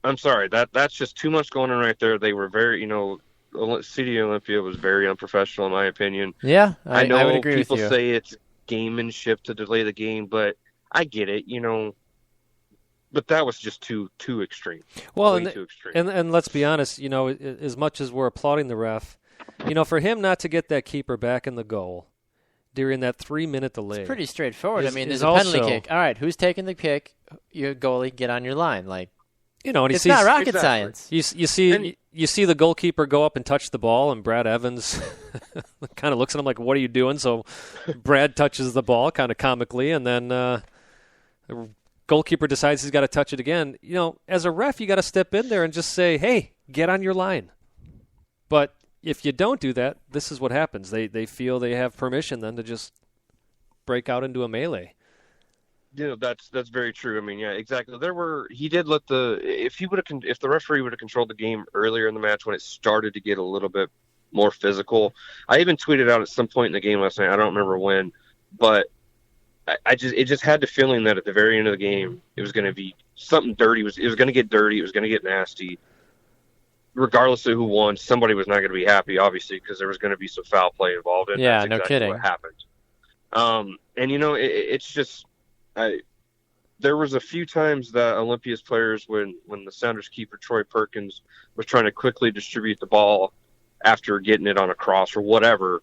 I'm sorry, that's just too much going on right there. They were very, City Olympia was very unprofessional in my opinion. Yeah, I know I would agree with people you. say it's gamemanship to delay the game, but I get it, But that was just too extreme. Well, Way too extreme. and let's be honest, as much as we're applauding the ref, for him not to get that keeper back in the goal during that 3-minute delay. It's pretty straightforward. Is- I mean, is there's a penalty also- kick. All right, who's taking the kick? Your goalie, get on your line. Like, And he it's sees, not rocket Exactly. science. You see the goalkeeper go up and touch the ball, and Brad Evans kind of looks at him like, "What are you doing?" So Brad touches the ball kind of comically, and then the goalkeeper decides he's got to touch it again. As a ref, you got to step in there and just say, "Hey, get on your line." But if you don't do that, this is what happens. They feel they have permission then to just break out into a melee. That's very true. I mean, yeah, exactly. He did let if the referee would have controlled the game earlier in the match when it started to get a little bit more physical. I even tweeted out at some point in the game last night. I don't remember when, but it just had the feeling that at the very end of the game it was going to be something dirty. It was going to get dirty. It was going to get nasty. Regardless of who won, somebody was not going to be happy, obviously, because there was going to be some foul play involved. And Yeah, that's no exactly kidding. what happened. And it's just. There was a few times that Olympia's players, when the Sounders keeper Troy Perkins was trying to quickly distribute the ball after getting it on a cross or whatever,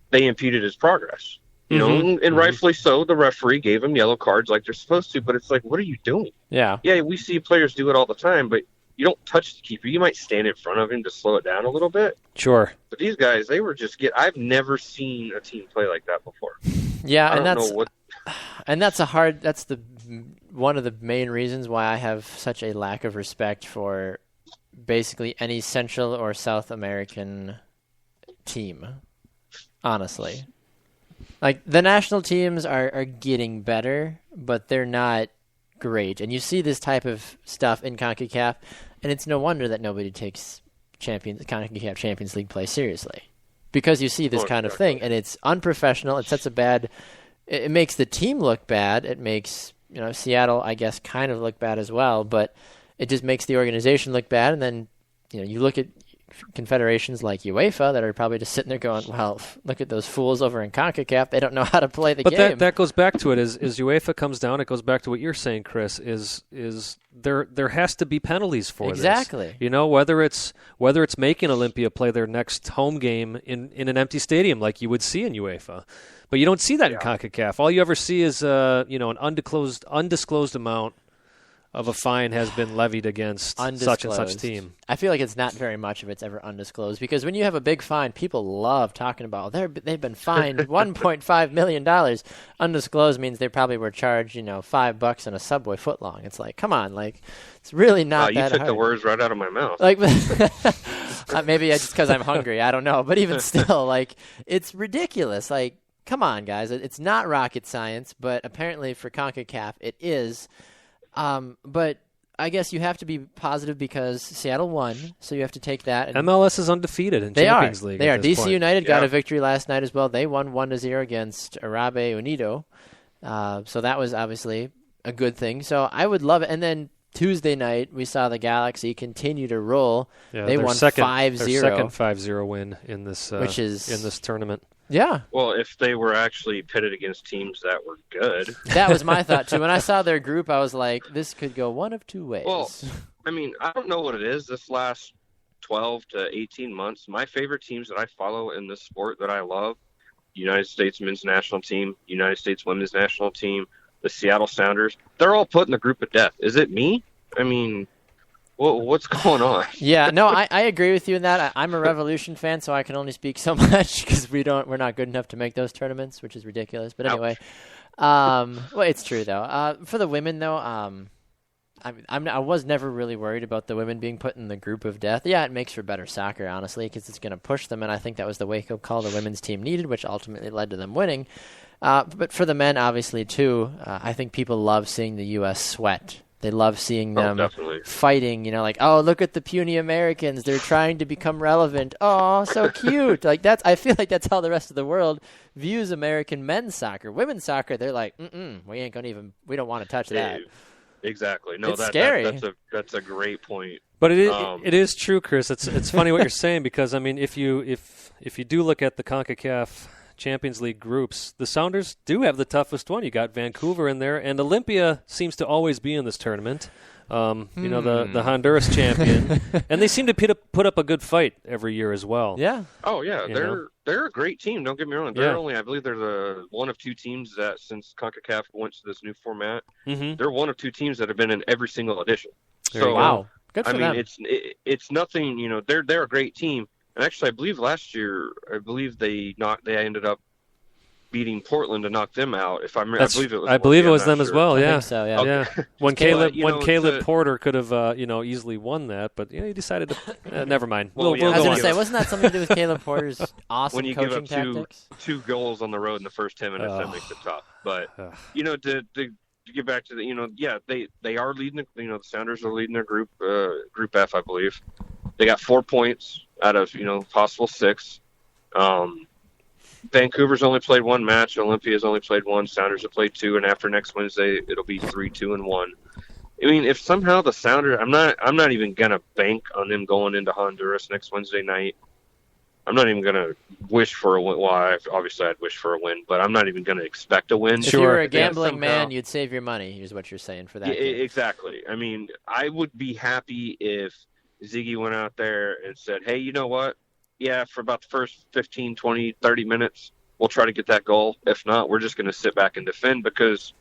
they impeded his progress. And rightfully so. The referee gave him yellow cards like they're supposed to, but it's like, what are you doing? Yeah. Yeah, we see players do it all the time, but you don't touch the keeper. You might stand in front of him to slow it down a little bit. Sure. But these guys, they were just I've never seen a team play like that before. Yeah, I and don't that's know what. and that's one of the main reasons why I have such a lack of respect for basically any Central or South American team. Honestly, like the national teams are getting better, but they're not great. And you see this type of stuff in CONCACAF, and it's no wonder that nobody takes CONCACAF Champions League play seriously, because you see this kind of thing, and it's unprofessional. It sets a bad. It makes the team look bad. It makes Seattle, I guess, kind of look bad as well. But it just makes the organization look bad. And then you look at confederations like UEFA that are probably just sitting there going, "Well, look at those fools over in CONCACAF. They don't know how to play the game." But that goes back to it. As UEFA comes down, it goes back to what you're saying, Chris. Is there has to be penalties for exactly. this? Whether it's making Olympia play their next home game in an empty stadium like you would see in UEFA. But you don't see that in CONCACAF. All you ever see is an undisclosed amount of a fine has been levied against such and such team. I feel like it's not very much if it's ever undisclosed, because when you have a big fine, people love talking about they've been fined $1.5 million. Undisclosed means they probably were charged $5 on a Subway footlong. It's like, come on, like it's really not that hard. You took the words right out of my mouth. Like maybe just because I'm hungry, I don't know. But even still, like it's ridiculous. Like, come on, guys, it's not rocket science, but apparently for CONCACAF it is. But I guess you have to be positive because Seattle won, so you have to take that. And MLS is undefeated in Champions League. They are. DC point. United got a victory last night as well. They won 1-0 against Arabe Unido. So that was obviously a good thing. So I would love it. And then Tuesday night, we saw the Galaxy continue to roll. Yeah, they won 5-0. Their second 5-0 win in this which is in this tournament. Yeah. Well, if they were actually pitted against teams that were good. That was my thought, too. When I saw their group, I was like, this could go one of two ways. Well, I mean, I don't know what it is. This last 12 to 18 months, my favorite teams that I follow in this sport that I love, United States men's national team, United States women's national team, the Seattle Sounders, they're all put in the group of death. Is it me? I mean, what's going on? Yeah, no, I agree with you in that. I'm a Revolution fan, so I can only speak so much because we're not good enough to make those tournaments, which is ridiculous. But anyway, well, it's true though. For the women though, I was never really worried about the women being put in the group of death. Yeah, it makes for better soccer, honestly, because it's going to push them, and I think that was the wake-up call the women's team needed, which ultimately led to them winning. But for the men, obviously, too, I think people love seeing the U.S. sweat. They love seeing them fighting, like, oh, look at the puny Americans. They're trying to become relevant. Oh, so cute. I feel like that's how the rest of the world views American men's soccer. Women's soccer, they're like, we ain't going to we don't want to touch that. Exactly. No, It's scary. That's a great point. But it is true, Chris. It's funny what you're saying, because I mean, if you do look at the CONCACAF Champions League groups, the Sounders do have the toughest one. You got Vancouver in there, and Olympia seems to always be in this tournament. You know, the Honduras champion, and they seem to put up a good fight every year as well. Yeah. Oh yeah, they're a great team. Don't get me wrong. I believe they're the one of two teams that, since CONCACAF went to this new format, they're one of two teams that have been in every single edition. Wow, good for them. It's nothing. You know, they're a great team. And actually, I believe last year, they ended up beating Portland to knock them out. I believe it was them as well. Yeah. I think so, yeah. Okay. Yeah. When Caleb Porter could have easily won that, but he decided to. Never mind. I was going to say, wasn't that something to do with Caleb Porter's awesome when you coaching give up tactics? two goals on the road in the first 10 minutes, that makes it tough. But to get back to they are leading. The Sounders are leading their group F, I believe. They got 4 points out of possible 6. Vancouver's only played one match. Olympia's only played one. Sounders have played 2, and after next Wednesday, it'll be 3-2-1. I mean, if somehow the Sounders, I'm not even gonna bank on them going into Honduras next Wednesday night. I'm not even gonna wish for a win. Well, obviously I'd wish for a win, but I'm not even gonna expect a win. If you were a gambling man, you'd save your money. Is what you're saying for that. Yeah, exactly. I mean, I would be happy if Ziggy went out there and said, hey, you know what? Yeah, for about the first 15, 20, 30 minutes, we'll try to get that goal. If not, we're just going to sit back and defend, because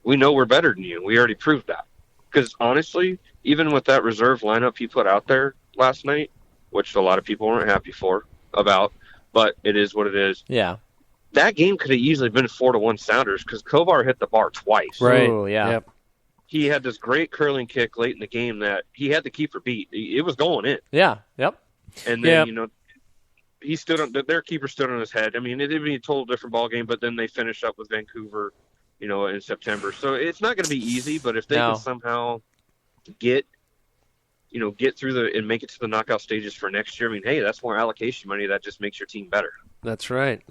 we know we're better than you. We already proved that. Because honestly, even with that reserve lineup he put out there last night, which a lot of people weren't happy about, but it is what it is. Yeah. That game could have easily been 4-1 Sounders, because Kovar hit the bar twice. Right. Ooh, yeah. Yep. He had this great curling kick late in the game that he had the keeper beat. It was going in. Yeah. Yep. And then, he their keeper stood on his head. I mean, it'd be a total different ball game, but then they finished up with Vancouver, in September. So it's not going to be easy, but if they can somehow get through and make it to the knockout stages for next year, I mean, hey, that's more allocation money. That just makes your team better. That's right.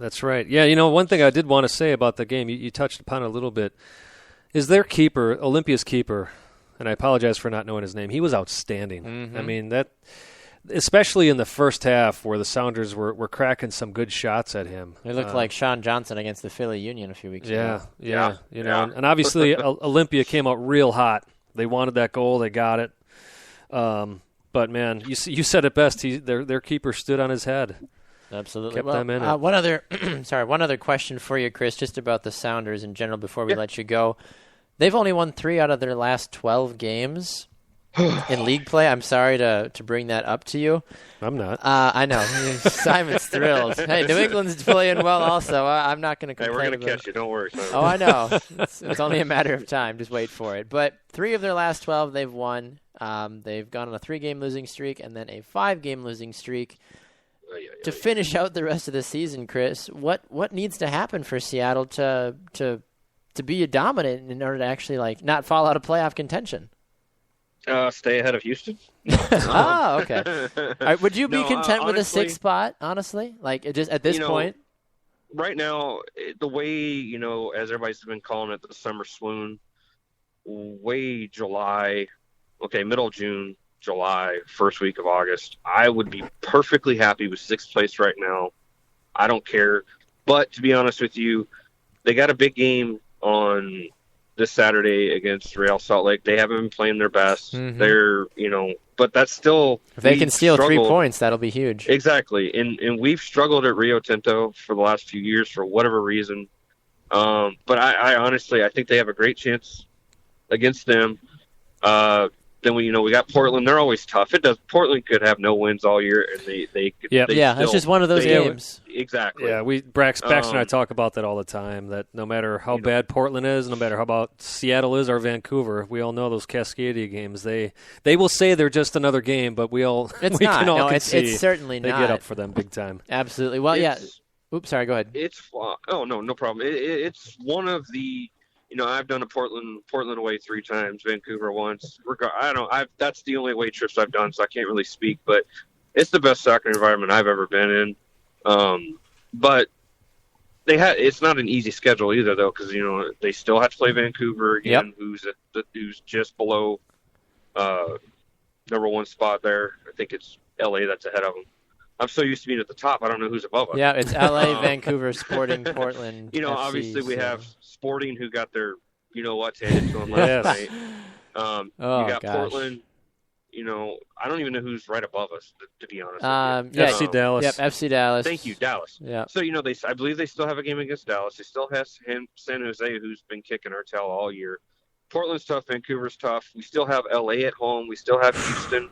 Yeah, one thing I did want to say about the game, you touched upon it a little bit, is their keeper, Olympia's keeper, and I apologize for not knowing his name, he was outstanding. Mm-hmm. I mean, that, especially in the first half where the Sounders were cracking some good shots at him. It looked like Sean Johnson against the Philly Union a few weeks ago. Yeah. And obviously Olympia came out real hot. They wanted that goal. They got it. But, man, you said it best. Their keeper stood on his head. Absolutely. Kept them in it. One other question for you, Chris, just about the Sounders in general before we let you go. They've only won 3 out of their last 12 games in league play. I'm sorry to bring that up to you. I'm not. I know. Simon's thrilled. Hey, New England's playing well also. I'm not going to complain. Hey, we're going to catch you. Don't worry, Simon. Oh, I know. It's only a matter of time. Just wait for it. But 3 of their last 12 they've won. They've gone on a 3-game losing streak and then a 5-game losing streak. To finish out the rest of the season, Chris, what needs to happen for Seattle to be a dominant in order to actually not fall out of playoff contention? Stay ahead of Houston. Oh, okay. Right, would you be content with honestly, a 6th spot? Honestly, just at this point. Right now, the way as everybody's been calling it, the summer swoon, July, middle of June. July, first week of August, I would be perfectly happy with 6th place right now. I don't care. But to be honest with you, they got a big game on this Saturday against Real Salt Lake. They haven't been playing their best. Mm-hmm. They're, but that's still... If they can steal 3 points, that'll be huge. Exactly. And we've struggled at Rio Tinto for the last few years for whatever reason. But I honestly, I think they have a great chance against them. Then we got Portland. They're always tough. Portland could have no wins all year, and they could. It's just one of those games. Exactly. Yeah, Baxter and I talk about that all the time. That no matter how bad Portland is, no matter how about Seattle is or Vancouver, we all know those Cascadia games. They will say they're just another game, but it's certainly they not. Get up for them big time. Absolutely. Well, Oops, sorry. Go ahead. No problem. It's one of the. I've done a Portland away 3 times, Vancouver once. That's the only away trips I've done, so I can't really speak. But it's the best soccer environment I've ever been in. But It's not an easy schedule either, though, because they still have to play Vancouver again, who's just below number one spot there. I think it's LA that's ahead of them. I'm so used to being at the top, I don't know who's above us. Yeah, it's LA, Vancouver, Sporting, Portland. FC, obviously we have Sporting who got their what's handed to them last night. You got Portland. I don't even know who's right above us, to be honest. FC Dallas. Yep, FC Dallas. Thank you, Dallas. Yeah. So I believe they still have a game against Dallas. They still have San Jose, who's been kicking our tail all year. Portland's tough. Vancouver's tough. We still have LA at home. We still have Houston.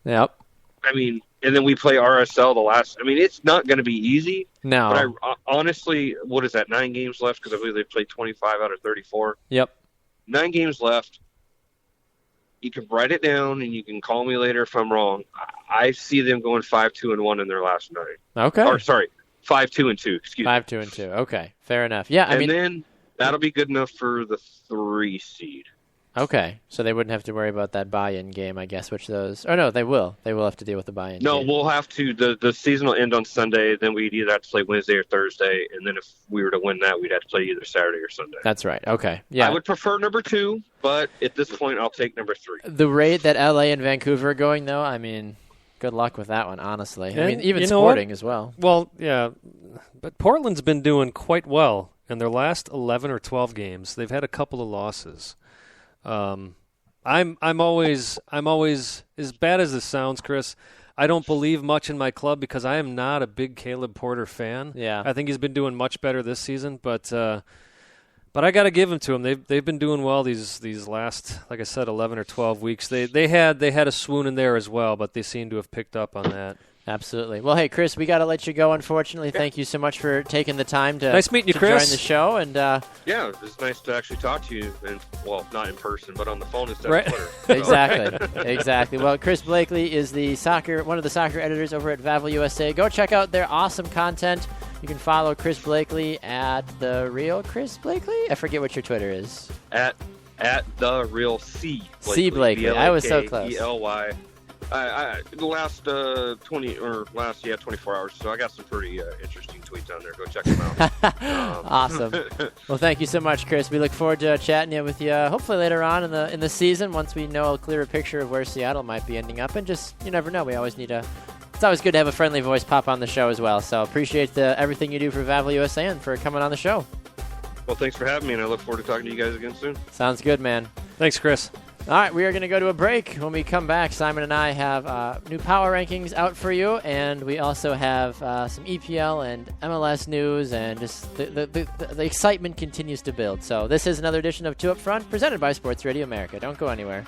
Yep. I mean, and then we play RSL the last. I mean, it's not going to be easy. No. But I honestly, what is that? 9 games left because I believe they played 25 out of 34. Yep. 9 games left. You can write it down, and you can call me later if I'm wrong. I see them going 5-2-1 in their last 9. Okay. Or sorry, 5-2-2. Excuse me. 5-2-2. Okay, fair enough. Yeah, and then that'll be good enough for the 3 seed. Okay, so they wouldn't have to worry about that buy-in game, I guess. Which those? Oh no, they will. They will have to deal with the buy-in. No, game. we'll have to. The season will end on Sunday. Then we'd either have to play Wednesday or Thursday, and then if we were to win that, we'd have to play either Saturday or Sunday. That's right. Okay. Yeah. I would prefer number 2, but at this point, I'll take number 3. The rate that LA and Vancouver are going, though, I mean, good luck with that one, honestly. And I mean, even Sporting as well. Well, yeah, but Portland's been doing quite well in their last 11 or 12 games. They've had a couple of losses. I'm always as bad as this sounds, Chris. I don't believe much in my club because I am not a big Caleb Porter fan. Yeah, I think he's been doing much better this season, but I got to give him to him. They've been doing well these last, like I said, 11 or 12 weeks. They had a swoon in there as well, but they seem to have picked up on that. Absolutely. Well, hey, Chris, we got to let you go, unfortunately. Yeah. Thank you so much for taking the time to, nice meeting you, Chris. Join the show. And yeah, it's nice to actually talk to you, and well, not in person, but on the phone instead right. of Twitter. So. Exactly. Well, Chris Blakely is one of the soccer editors over at Vavel USA. Go check out their awesome content. You can follow Chris Blakely at The Real Chris Blakely. I forget what your Twitter is. At The Real C Blakely. C Blakely. I was so close. ELY. The last 24 hours, so I got some pretty interesting tweets on there. Go check them out. Awesome. Well, thank you so much, Chris. We look forward to chatting with you hopefully later on in the season once we know a clearer picture of where Seattle might be ending up. And just, you never know. It's always good to have a friendly voice pop on the show as well. So appreciate everything you do for Vavel USA and for coming on the show. Well, thanks for having me, and I look forward to talking to you guys again soon. Sounds good, man. Thanks, Chris. All right, we are going to go to a break. When we come back, Simon and I have new power rankings out for you, and we also have some EPL and MLS news, and just the excitement continues to build. So this is another edition of 2 Up Front, presented by Sports Radio America. Don't go anywhere.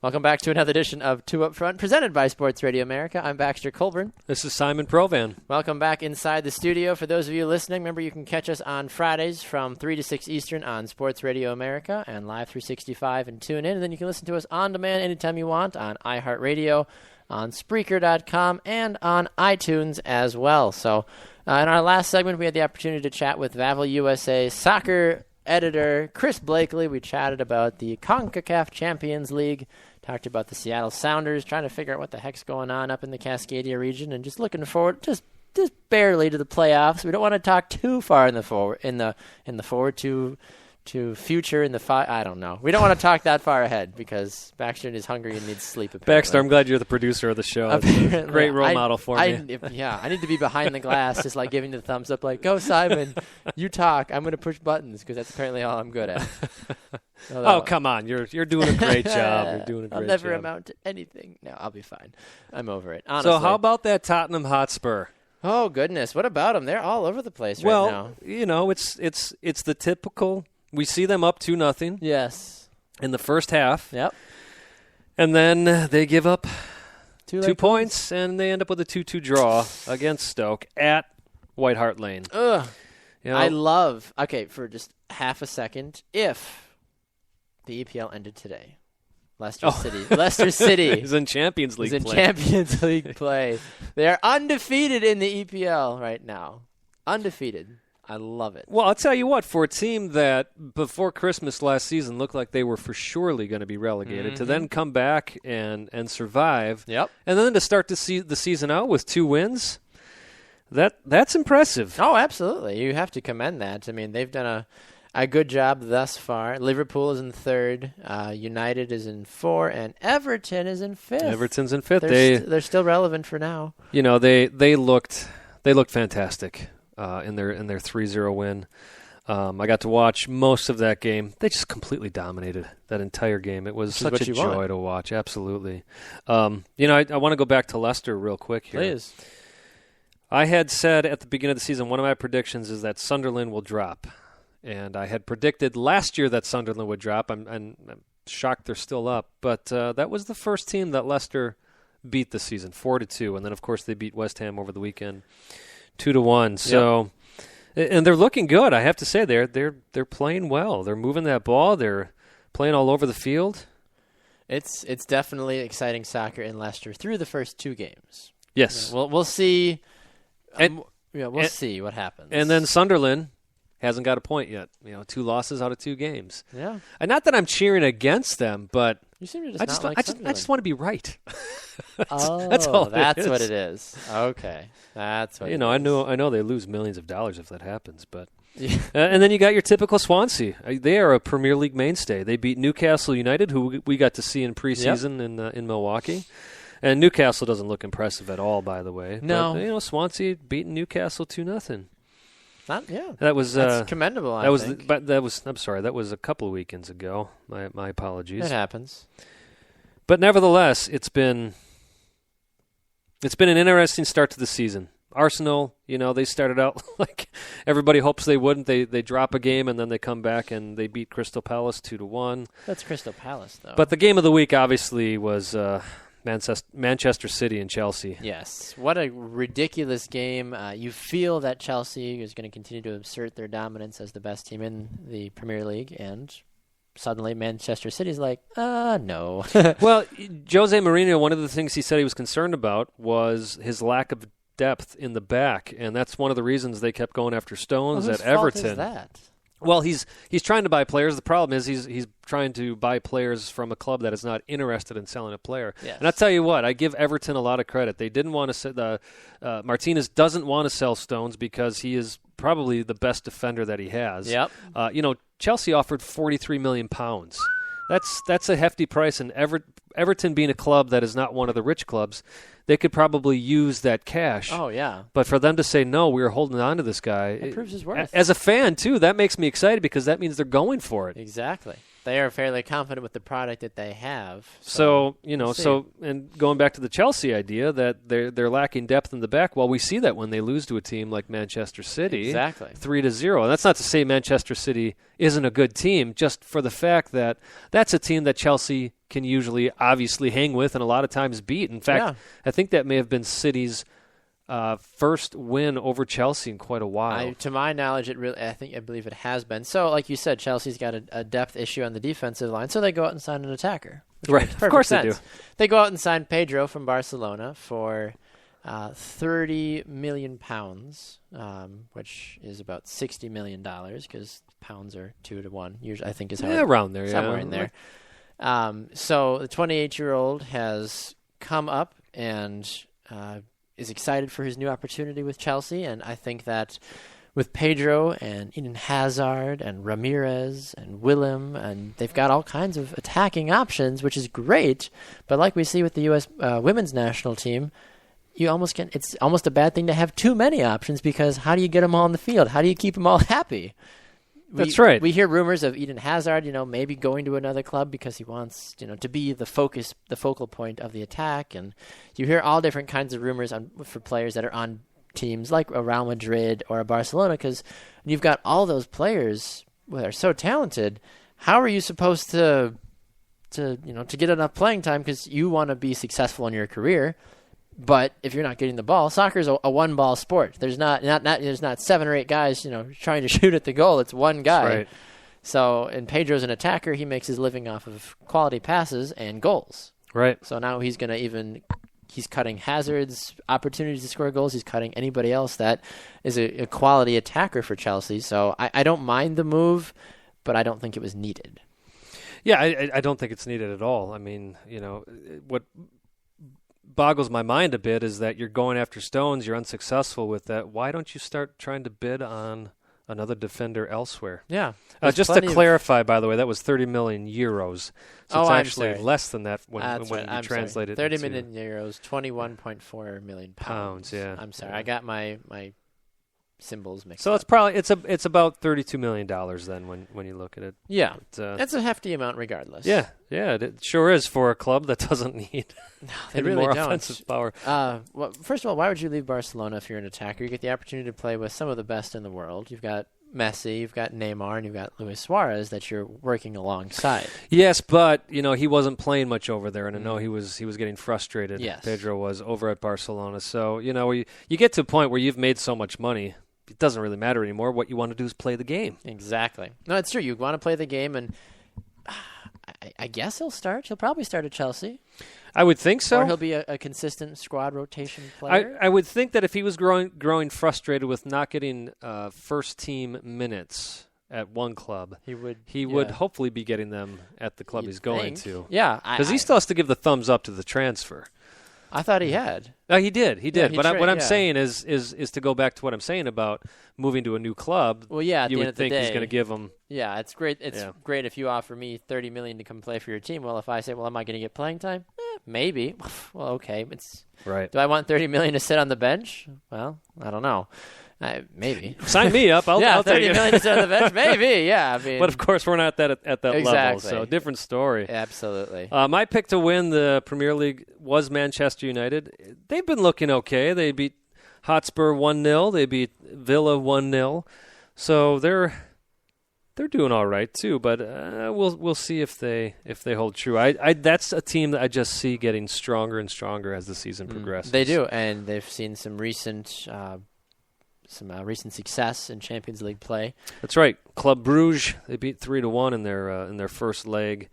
Welcome back to another edition of 2 Up Front, presented by Sports Radio America. I'm Baxter Colburn. This is Simon Provan. Welcome back inside the studio. For those of you listening, remember you can catch us on Fridays from 3 to 6 Eastern on Sports Radio America and Live 365 and tune in. And then you can listen to us on demand anytime you want on iHeartRadio, on Spreaker.com, and on iTunes as well. So in our last segment, we had the opportunity to chat with Vavel USA soccer editor Chris Blakely. We chatted about the CONCACAF Champions League, talked about the Seattle Sounders, trying to figure out what the heck's going on up in the Cascadia region, and just looking forward, just barely to the playoffs. We don't want to talk too far in the forward to to future in the I don't know. We don't want to talk that far ahead because Baxter is hungry and needs sleep. Apparently. Baxter, I'm glad you're the producer of the show. It's a great role model for me. I need to be behind the glass, just like giving the thumbs up, like, go, Simon, you talk. I'm going to push buttons because that's apparently all I'm good at. Oh, come on. You're doing a great job. You're doing a great job. I'll never amount to anything. No, I'll be fine. I'm over it, honestly. So how about that Tottenham Hotspur? Oh, goodness. What about them? They're all over the place right now. Well, it's the typical. We see them up 2-0. Yes. In the first half. Yep. And then they give up 2 points, goals. and they end up with a 2-2 draw against Stoke at White Hart Lane. Ugh. You know, I love, for just half a second, if the EPL ended today. Leicester City is in Champions League play. Champions League play. They are undefeated in the EPL right now. Undefeated. I love it. Well, I'll tell you what, for a team that before Christmas last season looked like they were for surely going to be relegated, to then come back and survive, Yep. and then to start to see the season out with 2 wins, that's impressive. Oh, absolutely. You have to commend that. I mean, they've done a good job thus far. Liverpool is in 3rd, United is in 4, and Everton is in 5th. Everton's in 5th. They're still relevant for now. You know, they looked fantastic. In their 3-0 win. I got to watch most of that game. They just completely dominated that entire game. It was such a joy to watch. Absolutely. I want to go back to Leicester real quick here. Please. I had said at the beginning of the season, one of my predictions is that Sunderland will drop. And I had predicted last year that Sunderland would drop. I'm shocked they're still up. But that was the first team that Leicester beat this season, 4-2. And then, of course, they beat West Ham over the weekend. 2-1. So, and they're looking good. I have to say they're playing well. They're moving that ball. They're playing all over the field. It's definitely exciting soccer in Leicester through the first 2 games. Yes. We'll see. We'll see what happens. And then Sunderland hasn't got a point yet. 2 losses out of 2 games. Yeah. And not that I'm cheering against them, but you seem to I just want to be right. That's all. That's what it is. Okay. That's what. I know they lose millions of dollars if that happens, but and then you got your typical Swansea. They are a Premier League mainstay. They beat Newcastle United, who we got to see in preseason in Milwaukee, and Newcastle doesn't look impressive at all, by the way. No, but, Swansea beating Newcastle 2-0. That was that's commendable. I'm sorry. That was a couple of weekends ago. My apologies. It happens. But nevertheless, it's been an interesting start to the season. Arsenal, they started out like everybody hopes they wouldn't. They drop a game and then they come back and they beat Crystal Palace 2-1. That's Crystal Palace, though. But the game of the week obviously was Manchester City and Chelsea. Yes. What a ridiculous game. You feel that Chelsea is going to continue to assert their dominance as the best team in the Premier League, and suddenly Manchester City's like, no. Well, Jose Mourinho, one of the things he said he was concerned about was his lack of depth in the back, and that's one of the reasons they kept going after Stones at Everton. Fault is that? Well, he's trying to buy players. The problem is he's trying to buy players from a club that is not interested in selling a player. Yes. And I'll tell you what, I give Everton a lot of credit. They didn't want to Martinez doesn't want to sell Stones because he is probably the best defender that he has. Yep. Chelsea offered £43 million. That's a hefty price, and Everton being a club that is not one of the rich clubs, they could probably use that cash. Oh, yeah. But for them to say, no, we're holding on to this guy. It proves his worth. As a fan, too, that makes me excited because that means they're going for it. Exactly. They are fairly confident with the product that they have. And going back to the Chelsea idea that they're lacking depth in the back, well, we see that when they lose to a team like Manchester City. Exactly. 3-0. And that's not to say Manchester City isn't a good team, just for the fact that that's a team that Chelsea can usually obviously hang with and a lot of times beat. In fact, I think that may have been City's first win over Chelsea in quite a while. To my knowledge, I believe it has been. So, like you said, Chelsea's got a depth issue on the defensive line, so they go out and sign an attacker. Right, of course they do. They go out and sign Pedro from Barcelona for £30 million, which is about $60 million because pounds are 2 to 1. Usually, I think is how around there, somewhere in there. So the 28-year-old has come up and is excited for his new opportunity with Chelsea, and I think that with Pedro and Eden Hazard and Ramirez and Willem, and they've got all kinds of attacking options, which is great. But like we see with the U.S. Women's national team, it's almost a bad thing to have too many options, because how do you get them all on the field? How do you keep them all happy? That's right. We hear rumors of Eden Hazard, maybe going to another club because he wants, to be the focal point of the attack. And you hear all different kinds of rumors for players that are on teams like a Real Madrid or a Barcelona, because you've got all those players that are so talented. How are you supposed to get enough playing time, because you want to be successful in your career? But if you're not getting the ball, soccer is a one-ball sport. There's not 7 or 8 guys, trying to shoot at the goal. It's one guy. Right. So, and Pedro's an attacker. He makes his living off of quality passes and goals. Right. So now he's cutting Hazard's opportunities to score goals. He's cutting anybody else that is a quality attacker for Chelsea. So I don't mind the move, but I don't think it was needed. Yeah, I don't think it's needed at all. I mean, what boggles my mind a bit is that you're going after Stones, you're unsuccessful with that. Why don't you start trying to bid on another defender elsewhere? Yeah. Just to clarify, by the way, that was 30 million euros. So it's actually sorry. less than that when you I'm translate sorry. it. 30 million euros, 21.4 million pounds. Yeah. I'm sorry. I got my symbols mixed So up. it's probably it's about $32 million then when you look at it. Yeah. But, that's a hefty amount regardless. Yeah, it sure is for a club that doesn't need They any really more don't. offensive power. Well, first of all, why would you leave Barcelona if you're an attacker? You get the opportunity to play with some of the best in the world. You've got Messi, you've got Neymar, and you've got Luis Suarez that you're working alongside. Yes, but he wasn't playing much over there, and I know he was getting frustrated. Yes. Pedro was over at Barcelona. So you get to a point where you've made so much money, it doesn't really matter anymore. What you want to do is play the game. Exactly. No, it's true. You want to play the game, and I guess he'll start. He'll probably start at Chelsea. I would think so. Or he'll be a consistent squad rotation player. I would think that if he was growing frustrated with not getting first team minutes at one club, he would hopefully be getting them at the club he's going to. Yeah, because he still has to give the thumbs up to the transfer. I thought he had. No, he did. Yeah, but what I'm saying is to go back to what I'm saying about moving to a new club. Well, yeah, at you the would end of the think day, he's going to give him. Yeah, it's great. It's great if you offer me $30 million to come play for your team. Well, if I say, "Well, am I going to get playing time?" Maybe. Well, okay. It's right. Do I want $30 million to sit on the bench? Well, I don't know. Maybe. Sign me up. I'll take it. $30 million to sit on the bench. Maybe. Yeah. I mean, but of course, we're not at that level. Exactly. So different story. Absolutely. My pick to win the Premier League was Manchester United. They've been looking okay. They beat Hotspur 1-0. They beat Villa 1-0. So they're doing all right too. But we'll see if they hold true. That's a team that I just see getting stronger and stronger as the season progresses. They do, and they've seen some recent success in Champions League play. That's right. Club Brugge, they beat 3-1 in their first leg.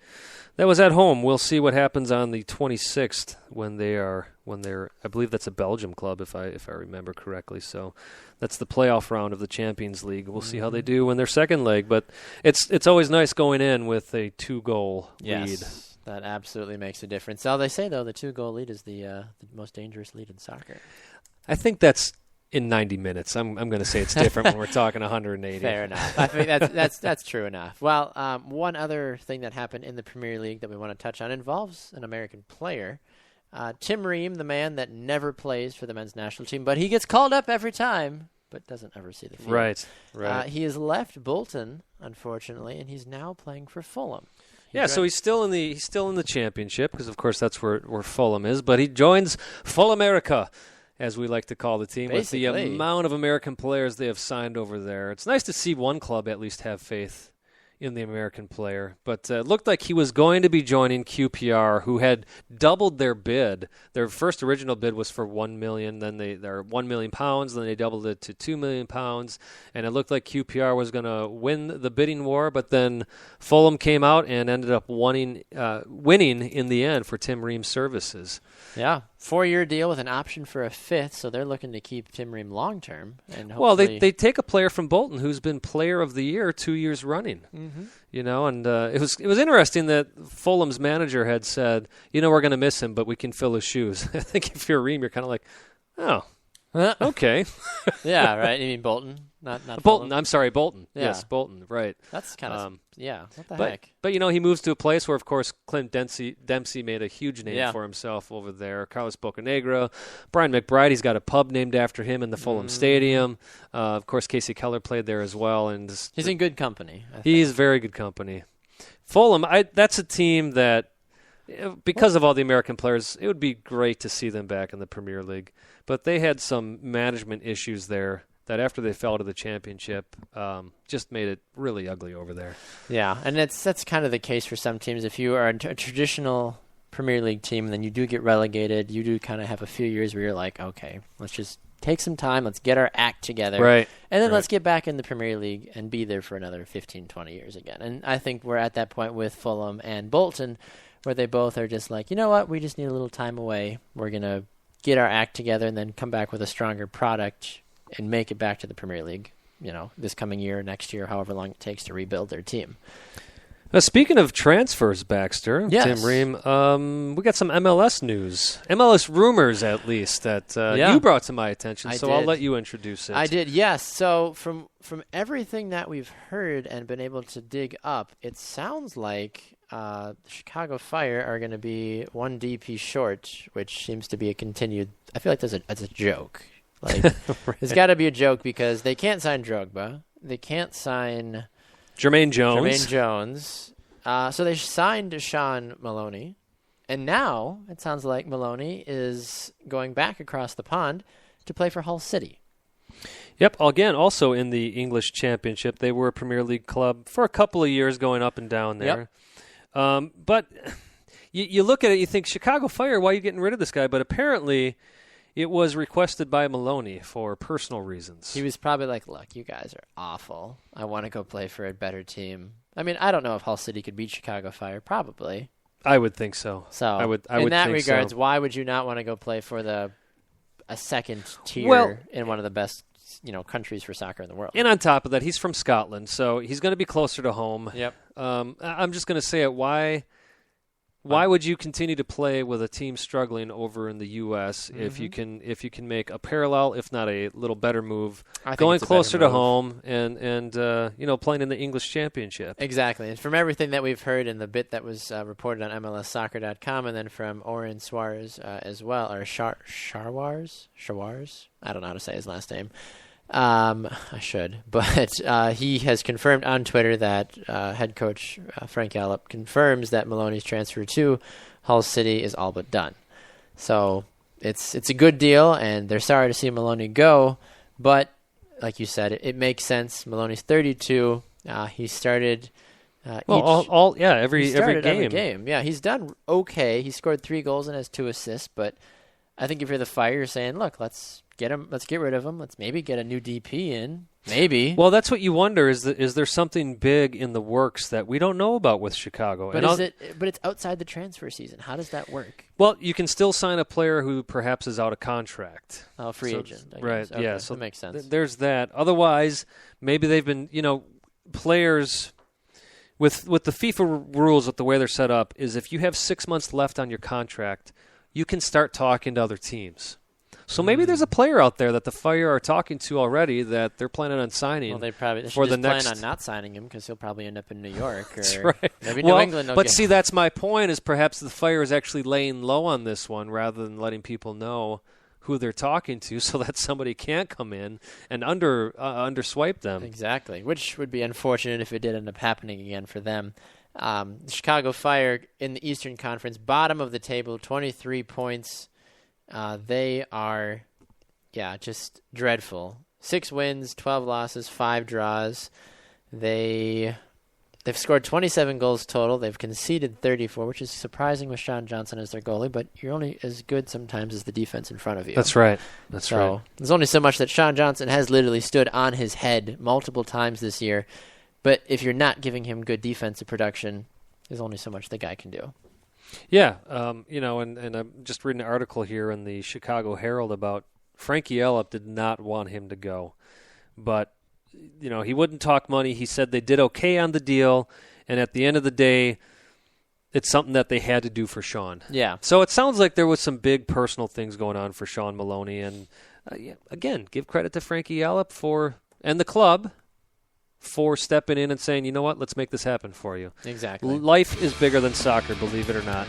That was at home. We'll see what happens on the 26th when they're. I believe that's a Belgium club if I remember correctly. So that's the playoff round of the Champions League. We'll see how they do in their second leg. But it's always nice going in with a 2-goal lead. That absolutely makes a difference. Now they say though the 2-goal lead is the most dangerous lead in soccer. I think that's in 90 minutes. I'm going to say it's different when we're talking 180. Fair enough. I think that's true enough. Well, one other thing that happened in the Premier League that we want to touch on involves an American player. Tim Ream, the man that never plays for the men's national team, but he gets called up every time, but doesn't ever see the field. Right. He has left Bolton, unfortunately, and he's now playing for Fulham. So he's still in the championship because, of course, that's where Fulham is. But he joins Full-America, as we like to call the team, Basically. with the amount of American players they have signed over there. It's nice to see one club at least have faith in the American player. But it looked like he was going to be joining QPR, who had doubled their bid. Their first original bid was for £1 million, then they're £1 million, then they doubled it to £2 million, and it looked like QPR was going to win the bidding war, but then Fulham came out and ended up winning in the end for Tim Ream's services. Yeah, 4-year deal with an option for a 5th, so they're looking to keep Tim Ream long term. And well, they take a player from Bolton who's been Player of the Year 2 years running. Mm-hmm. And it was interesting that Fulham's manager had said, we're going to miss him, but we can fill his shoes. I think if you're Ream, you're kind of like, oh, Okay. Yeah, right. You mean Bolton? Not Bolton. Fulham? I'm sorry, Bolton. Yeah. Yes, Bolton. Right. That's kind of What the But heck? but he moves to a place where, of course, Clint Dempsey made a huge name Yeah. for himself over there. Carlos Bocanegra, Brian McBride. He's got a pub named after him in the Fulham Stadium. Of course, Casey Keller played there as well, and He's in good company. I think. he's very good company. Fulham. That's a team that, because of all the American players, it would be great to see them back in the Premier League. But they had some management issues there that after they fell to the championship just made it really ugly over there. Yeah, and that's kind of the case for some teams. If you are a traditional Premier League team, then you do get relegated. You do kind of have a few years where you're like, okay, let's just take some time. Let's get our act together. Right. And then Right. let's get back in the Premier League and be there for another 15, 20 years again. And I think we're at that point with Fulham and Bolton where they both are just like, you know what, we just need a little time away. We're going to get our act together and then come back with a stronger product and make it back to the Premier League, this coming year, next year, however long it takes to rebuild their team. Speaking of transfers, Baxter, Yes. Tim Ream, we got some MLS news, MLS rumors at least, that Yeah. you brought to my attention, I so I'll did. let you introduce it. I did, yes. So from everything that we've heard and been able to dig up, it sounds like the Chicago Fire are going to be one DP short, which seems to be a continued. I feel like that's a joke. Like there's got to be a joke because they can't sign Drogba, they can't sign Jermaine Jones. Jermaine Jones. So they signed Sean Maloney, and now it sounds like Maloney is going back across the pond to play for Hull City. Yep, again, also in the English Championship. They were a Premier League club for a couple of years going up and down there. But you look at it, you think, Chicago Fire, why are you getting rid of this guy? But apparently it was requested by Maloney for personal reasons. He was probably like, look, you guys are awful. I want to go play for a better team. I mean, I don't know if Hull City could beat Chicago Fire. Probably. I would think so. So I would in that think regards, so. why would you not want to go play for a second tier in one of the best countries for soccer in the world? And on top of that, he's from Scotland, so he's going to be closer to home. Yep. I'm just going to say it. Why would you continue to play with a team struggling over in the U.S. if you can make a parallel, if not a little better move, I think going it's a better closer to move. home and playing in the English Championship? Exactly. And from everything that we've heard in the bit that was reported on MLSsoccer.com and then from Oren Suarez as well, or Sharwars? I don't know how to say his last name. I should. But he has confirmed on Twitter that head coach Frank Gallup confirms that Maloney's transfer to Hull City is all but done. So it's a good deal, and they're sorry to see Maloney go. But like you said, it makes sense. Maloney's 32. He started every game. Yeah, he's done okay. He scored 3 goals and has 2 assists. But I think if you're the Fire, you're saying, look, let's get him. Let's get rid of him. Let's maybe get a new DP in. Maybe. Well, that's what you wonder. Is there something big in the works that we don't know about with Chicago? But But it's outside the transfer season. How does that work? Well, you can still sign a player who perhaps is out of contract. Oh, free agent. I Right. guess. Okay, Yeah. So that makes sense. There's that. Otherwise, maybe they've been, players with the FIFA rules, with the way they're set up, is if you have 6 months left on your contract, you can start talking to other teams. So maybe there's a player out there that the Fire are talking to already that they're planning on signing. Well, they probably for should the just plan next. on not signing him because he'll probably end up in New York or That's right. maybe New England. But see, that's my point. Is perhaps the Fire is actually laying low on this one rather than letting people know who they're talking to, so that somebody can't come in and underswipe them. Exactly, which would be unfortunate if it did end up happening again for them. The Chicago Fire in the Eastern Conference, bottom of the table, 23 points. They are, just dreadful. 6 wins, 12 losses, 5 draws. They've scored 27 goals total. They've conceded 34, which is surprising with Sean Johnson as their goalie, but you're only as good sometimes as the defense in front of you. That's right. So there's only so much that Sean Johnson has literally stood on his head multiple times this year. But if you're not giving him good defensive production, there's only so much the guy can do. Yeah, and I'm just reading an article here in the Chicago Herald about Frankie Gallup did not want him to go. But, he wouldn't talk money. He said they did okay on the deal, and at the end of the day, it's something that they had to do for Sean. Yeah. So it sounds like there was some big personal things going on for Sean Maloney, and again, give credit to Frankie Yallop and the club for stepping in and saying, you know what, let's make this happen for you. Exactly. Life is bigger than soccer, believe it or not.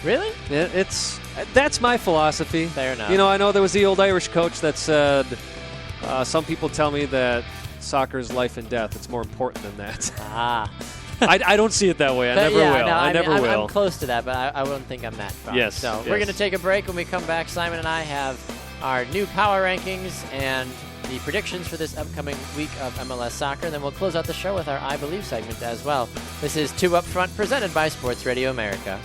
Really? That's my philosophy. Fair enough. I know there was the old Irish coach that said, some people tell me that soccer is life and death. It's more important than that. I don't see it that way. I never will. No, I never will. I'm close to that, but I wouldn't think I'm that far. Yes. So we're going to take a break. When we come back, Simon and I have our new power rankings and the predictions for this upcoming week of MLS soccer. And then we'll close out the show with our I Believe segment as well. This is Two Up Front, presented by Sports Radio America.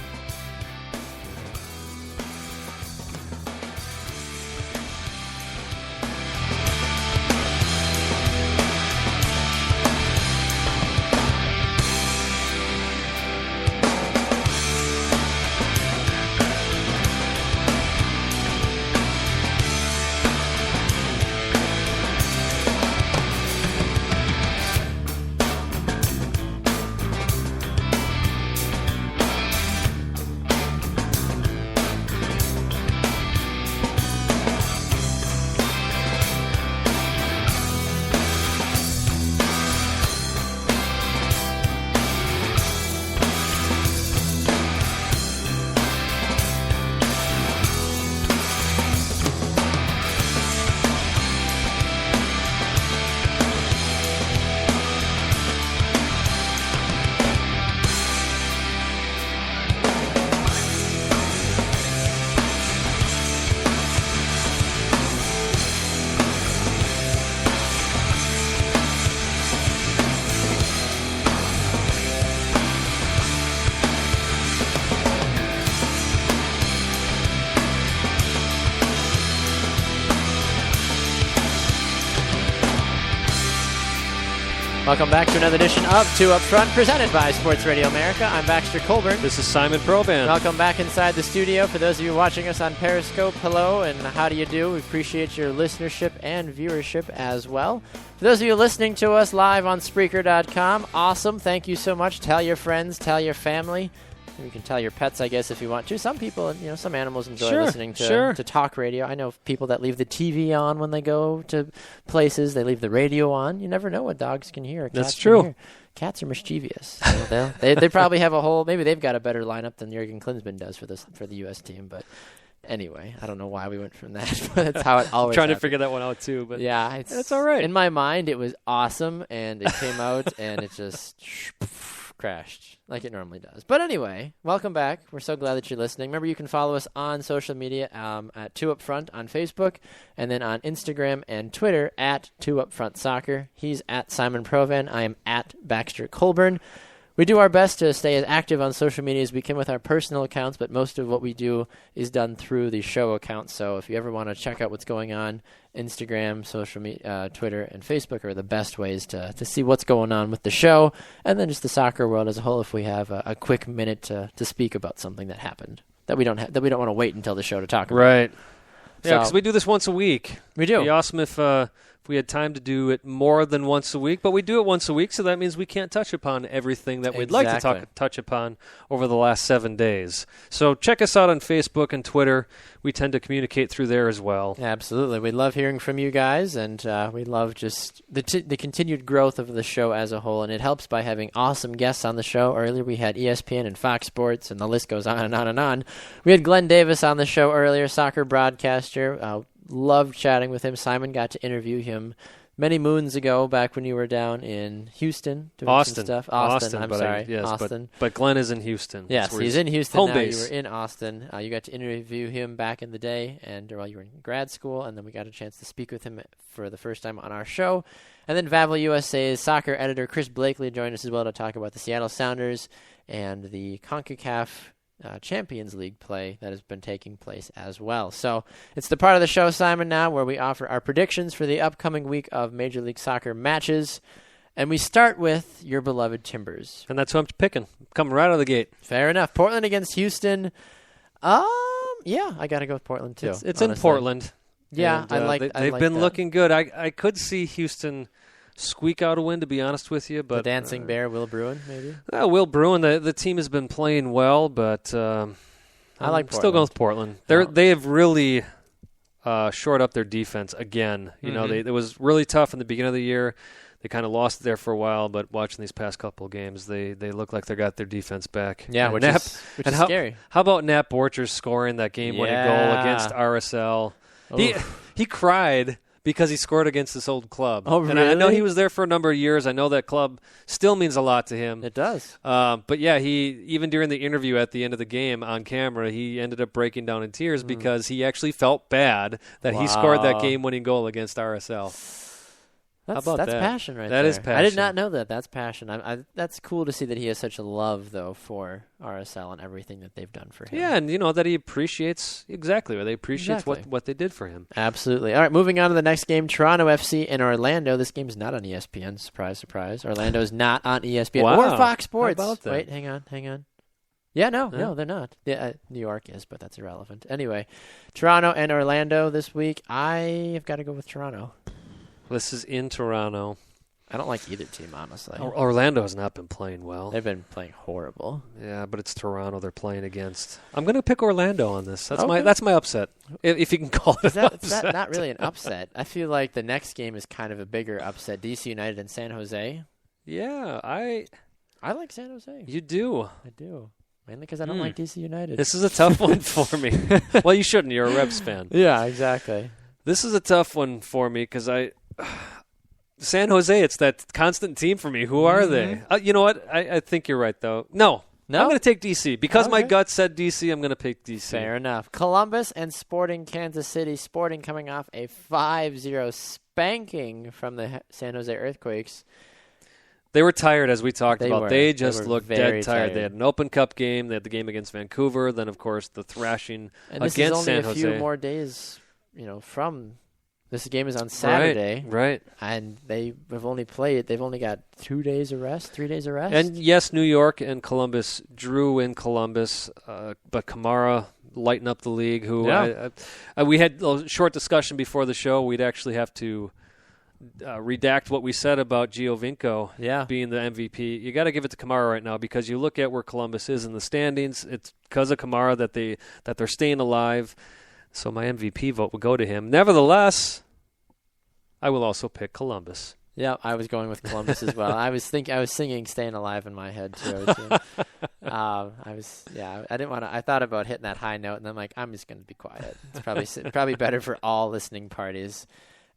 Welcome back to another edition of Two Up Front, presented by Sports Radio America. I'm Baxter Colburn. This is Simon Proban. Welcome back inside the studio. For those of you watching us on Periscope, hello and how do you do? We appreciate your listenership and viewership as well. For those of you listening to us live on Spreaker.com, awesome. Thank you so much. Tell your friends, tell your family. You can tell your pets, I guess, if you want to. Some people, some animals enjoy listening to talk radio. I know people that leave the TV on when they go to places. They leave the radio on. You never know what dogs can hear. That's true. Can hear. Cats are mischievous. They probably have a whole. Maybe they've got a better lineup than Jurgen Klinsmann does for the U.S. team. But anyway, I don't know why we went from that. But that's how it always. Trying to figure that one out too. But yeah, that's all right. In my mind, it was awesome, and it came out, and it just crashed like it normally does. But anyway, welcome back. We're so glad that you're listening. Remember, you can follow us on social media at Two Up Front on Facebook, and then on Instagram and Twitter at Two Up Front Soccer. He's at Simon Provan. I am at Baxter Colburn. We do our best to stay as active on social media as we can with our personal accounts, but most of what we do is done through the show accounts. So if you ever want to check out what's going on, Instagram, social media, Twitter, and Facebook are the best ways to see what's going on with the show, and then just the soccer world as a whole. If we have a quick minute to speak about something that happened that we don't want to wait until the show to talk about. Right. Yeah, because we do this once a week. We do. It'd be awesome if we had time to do it more than once a week, but we do it once a week, so that means we can't touch upon everything that we'd like to touch upon over the last 7 days. So check us out on Facebook and Twitter. We tend to communicate through there as well. Absolutely. We love hearing from you guys, and we love just the continued growth of the show as a whole, and it helps by having awesome guests on the show. Earlier we had ESPN and Fox Sports, and the list goes on and on and on. We had Glenn Davis on the show earlier, soccer broadcaster. Loved chatting with him. Simon got to interview him many moons ago, back when you were down in Houston doing Austin. some stuff. Austin, I'm but sorry. Austin. But Glenn is in Houston. Yes, he's in Houston home now. base. You were in Austin. You got to interview him back in the day, and while you were in grad school, and then we got a chance to speak with him for the first time on our show. And then Vavel USA's soccer editor Chris Blakely joined us as well to talk about the Seattle Sounders and the CONCACAF Champions League play that has been taking place as well. So it's the part of the show, Simon, now where we offer our predictions for the upcoming week of Major League Soccer matches. And we start with your beloved Timbers. And that's who I'm picking. Coming right out of the gate. Fair enough. Portland against Houston. Yeah, I got to go with Portland too. It's in Portland. Yeah, and, they've been looking good. I could see Houston squeak out a win, to be honest with you. But the Dancing Bear, Will Bruin, maybe? Will Bruin, the team has been playing well, but I like Portland. Still going with Portland. They have really shored up their defense again. You know, Mm-hmm. it was really tough in the beginning of the year. They kind of lost it there for a while, but watching these past couple of games, they look like they got their defense back. Yeah, And which Nap- is and scary. How about Nat Borchers scoring that game-winning goal against RSL? He cried because he scored against this old club. Oh, And I know really? he was there for a number of years. I know that club still means a lot to him. It does. But yeah, he even during the interview at the end of the game on camera, he ended up breaking down in tears because he actually felt bad that he scored that Wow. game-winning goal against RSL. That's about that? passion right That there. is I did passion. not know that. That's passion. That's cool to see that he has such a love, though, for RSL and everything that they've done for him. Yeah, and you know that he appreciates what Exactly. what they did for him. Absolutely. All right, moving on to the next game, Toronto FC and Orlando. This game is not on ESPN. Surprise, surprise. Orlando is not on ESPN or Wow. Fox Sports. How about that? Wait, hang on. Yeah, no, Yeah. they're not. Yeah, New York is, but that's irrelevant. Anyway, Toronto and Orlando this week. I have got to go with Toronto. This is in Toronto. I don't like either team, honestly. Orlando has not been playing well. They've been playing horrible. Yeah, but it's Toronto they're playing against. I'm going to pick Orlando on this. That's Okay. my upset, if you can call it Is an that upset. not really an upset? I feel like the next game is kind of a bigger upset. DC United and San Jose. Yeah, I like San Jose. you do. I do. Mainly because I don't like DC United. This is a tough one for me. Well, you shouldn't. You're a Revs fan. Yeah, exactly. This is a tough one for me because San Jose, it's that constant team for me. Who are they? You know what? I think you're right, though. No? I'm going to take DC. Because my Okay. gut said DC, I'm going to pick DC. Fair enough. Columbus and Sporting Kansas City. Sporting coming off a 5-0 spanking from the San Jose Earthquakes. They were tired, as we talked They about. were. They They just were looked very dead tired. tired. They had an Open Cup game. They had the game against Vancouver. Then, of course, the thrashing And this against is only San a few Jose. more days, from this game is on Saturday. Right. And they've only got 2 days of rest, 3 days of rest. And yes, New York and Columbus drew in Columbus, but Kamara lighten up the league. Who Yeah. we had a short discussion before the show. We'd actually have to redact what we said about Giovinco Yeah. being the MVP. You got to give it to Kamara right now because you look at where Columbus is in the standings. It's because of Kamara that they're staying alive. So my MVP vote will go to him. Nevertheless, I will also pick Columbus. Yeah, I was going with Columbus as well. I was singing "Staying Alive" in my head too. I didn't want to. I thought about hitting that high note, and I'm like, I'm just going to be quiet. It's probably better for all listening parties.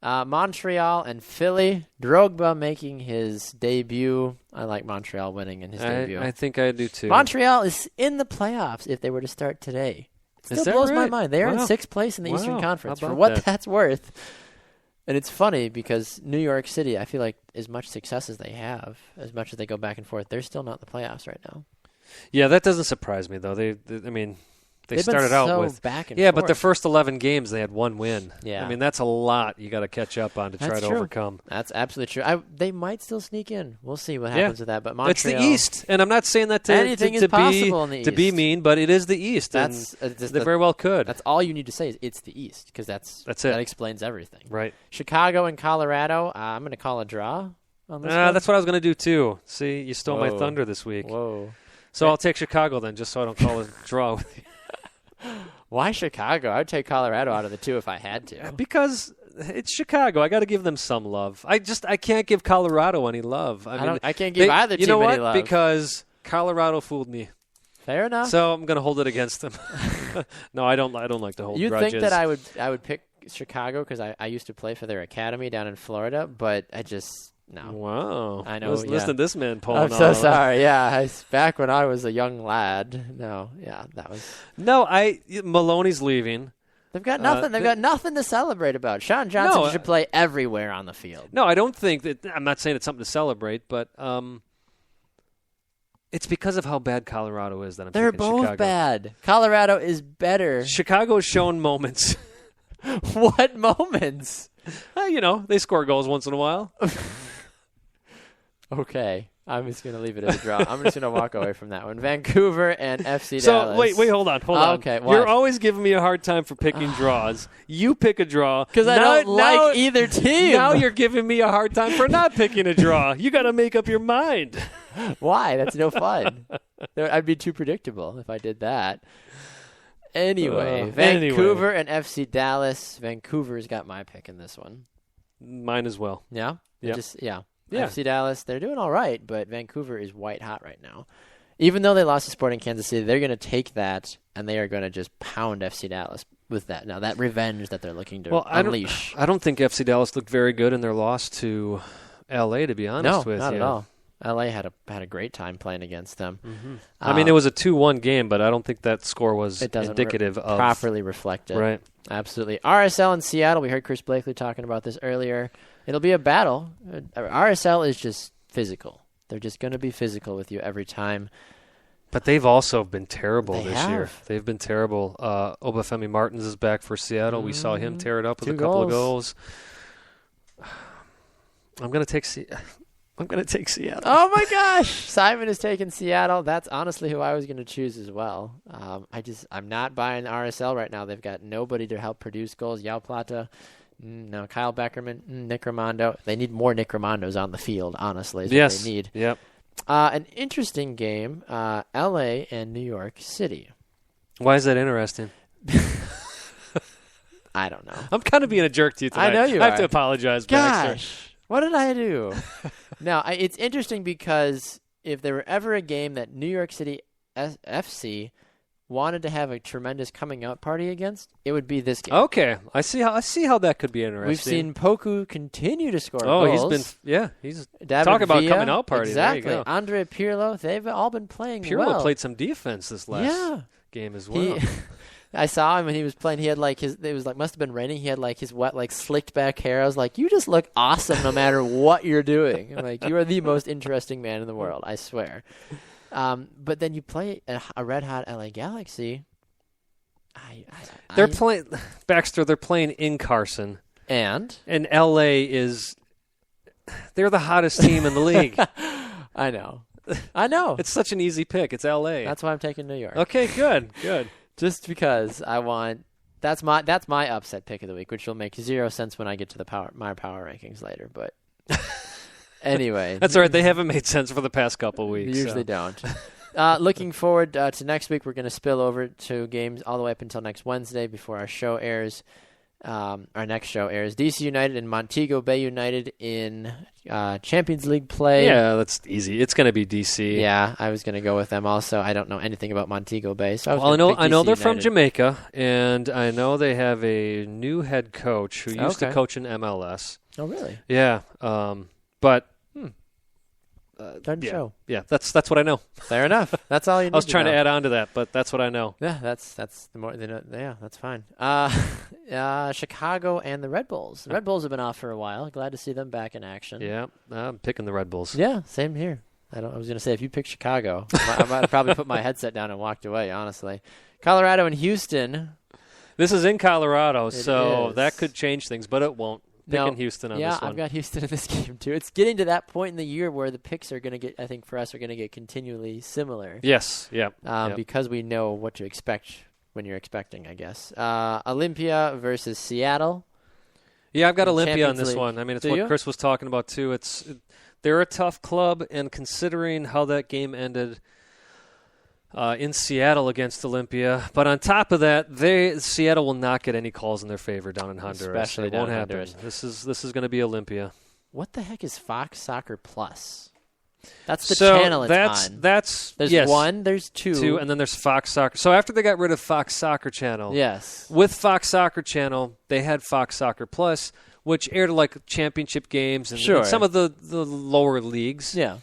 Montreal and Philly. Drogba making his debut. I like Montreal winning in his debut. I think I do too. Montreal is in the playoffs if they were to start today. It Is still that blows my right? mind. They are in Wow. 6th place in the Eastern Wow. Conference. How For about what that? that's worth. And it's funny because New York City, I feel like as much success as they have, as much as they go back and forth, they're still not in the playoffs right now. Yeah, that doesn't surprise me though. They They've started been out so with back and yeah, forth. but the first 11 games they had one win. Yeah. I mean that's a lot you got to catch up on to try That's to true. overcome. That's absolutely true. They might still sneak in. We'll see what happens with that. But Montreal, It's the East, and I'm not saying that to Anything to is be possible in the to be East. mean, but it is the East. That's and just they very well could. That's all you need to say is it's the East because that's it. That explains everything. Right. Chicago and Colorado. I'm going to call a draw on this one. That's what I was going to do too. See, you stole my Whoa. thunder this week. Whoa. So I'll take Chicago then, just so I don't call it a draw. Why Chicago? I would take Colorado out of the two if I had to. Because it's Chicago. I got to give them some love. I can't give Colorado any love. I can't give either you team know any what? love. Because Colorado fooled me. Fair enough. So I'm going to hold it against them. No, I don't like to hold You grudges. think that I would pick Chicago because I used to play for their academy down in Florida, but I just no. Wow. I know, Listen yeah. to this man pulling I'm all so that. sorry. Yeah, back when I was a young lad. No, yeah, that was. No, Maloney's leaving. They've got nothing. They've got nothing to celebrate about. Sean Johnson should play everywhere on the field. No, I don't think that. I'm not saying it's something to celebrate, but it's because of how bad Colorado is that I'm They're picking both Chicago. bad. Colorado is better. Chicago's shown moments. What moments? They score goals once in a while. Okay. I'm just going to leave it as a draw. I'm just going to walk away from that one. Vancouver and FC So Dallas. wait, hold on. Okay, what? You're always giving me a hard time for picking draws. You pick a draw Because I don't like either team. Now you're giving me a hard time for not picking a draw. You got to make up your mind. Why? That's no fun. I'd be too predictable if I did that. Anyway, Vancouver and FC Dallas. Vancouver's got my pick in this one. Mine as well. Yeah? Yep. Yeah. FC Dallas, they're doing all right, but Vancouver is white hot right now. Even though they lost to Sporting Kansas City, they're going to take that, and they are going to just pound FC Dallas with that. Now, that revenge that they're looking to unleash. I don't think FC Dallas looked very good in their loss to L.A., to be honest with you. No, not at all. L.A. had a great time playing against them. Mm-hmm. I mean, it was a 2-1 game, but I don't think that score was indicative of properly reflected. Right. Absolutely. RSL in Seattle. We heard Chris Blakely talking about this earlier. It'll be a battle. RSL is just physical. They're just going to be physical with you every time. But they've also been terrible this year. have. They've been terrible. Obafemi Martins is back for Seattle. We saw him tear it up with 2 a couple of goals. I'm going to take Seattle. Oh my gosh! Simon is taking Seattle. That's honestly who I was going to choose as well. I'm not buying RSL right now. They've got nobody to help produce goals. Yao Plata, no. Kyle Beckerman, Nick Raimondo. They need more Nick Raimondos on the field. Honestly, is what they need. Yep. An interesting game. L.A. and New York City. Why is that interesting? I don't know. I'm kind of being a jerk to you tonight. I know you I have are. to apologize, Baxter. Gosh, what did I do? No, it's interesting because if there were ever a game that New York City FC wanted to have a tremendous coming out party against, it would be this game. Okay, I see how that could be interesting. We've seen Poku continue to score goals. He's David talk about Villa, coming out party. Exactly. There you go. Andre Pirlo, they've all been playing Pirlo played some defense this last game as well. I saw him when he was playing. He had must have been raining. He had his wet, slicked back hair. I was like, you just look awesome no matter what you're doing. I'm like, you are the most interesting man in the world, I swear. But then you play a red hot LA Galaxy. They're playing Baxter. They're playing in Carson, and LA they're the hottest team in the league. I know. It's such an easy pick. It's LA. That's why I'm taking New York. Okay, good. Just because I want that's my upset pick of the week, which will make 0 sense when I get to my power rankings later. But anyway, that's all right. They haven't made sense for the past couple of weeks. They usually don't. Looking forward to next week. We're going to spill over to games all the way up until next Wednesday before our show airs. Our next show airs. DC United and Montego Bay United in Champions League play. Yeah, that's easy. It's going to be DC. Yeah, I was going to go with them also. I don't know anything about Montego Bay. So I know they're from Jamaica, and I know they have a new head coach who used to coach in MLS. Oh, really? Yeah, but... Doesn't show. Yeah, that's what I know. Fair enough. That's all you need. I was trying to add on to that, but that's what I know. Yeah, that's the more. Yeah, that's fine. Chicago and the Red Bulls. The Red Bulls have been off for a while. Glad to see them back in action. Yeah, I'm picking the Red Bulls. Yeah, same here. I was going to say if you pick Chicago, I might have probably put my headset down and walked away. Honestly, Colorado and Houston. This is in Colorado, so that could change things, but it won't. Picking Houston on this one. Yeah, I've got Houston in this game, too. It's getting to that point in the year where the picks are going to get, I think, for us, are going to get continually similar. Yes, yeah. Because we know what to expect when you're expecting, I guess. Olympia versus Seattle. Yeah, I've got Olympia on this League. one. I mean, it's what Chris was talking about, too. They're a tough club, and considering how that game ended in Seattle against Olympia. But on top of that, Seattle will not get any calls in their favor down in Honduras. Especially it won't down in happen. Honduras. This is going to be Olympia. What the heck is Fox Soccer Plus? That's the channel it's on. There's one, there's two. And then there's Fox Soccer. So after they got rid of Fox Soccer Channel, yes, with Fox Soccer Channel, they had Fox Soccer Plus, which aired championship games and some of the lower leagues. Yeah.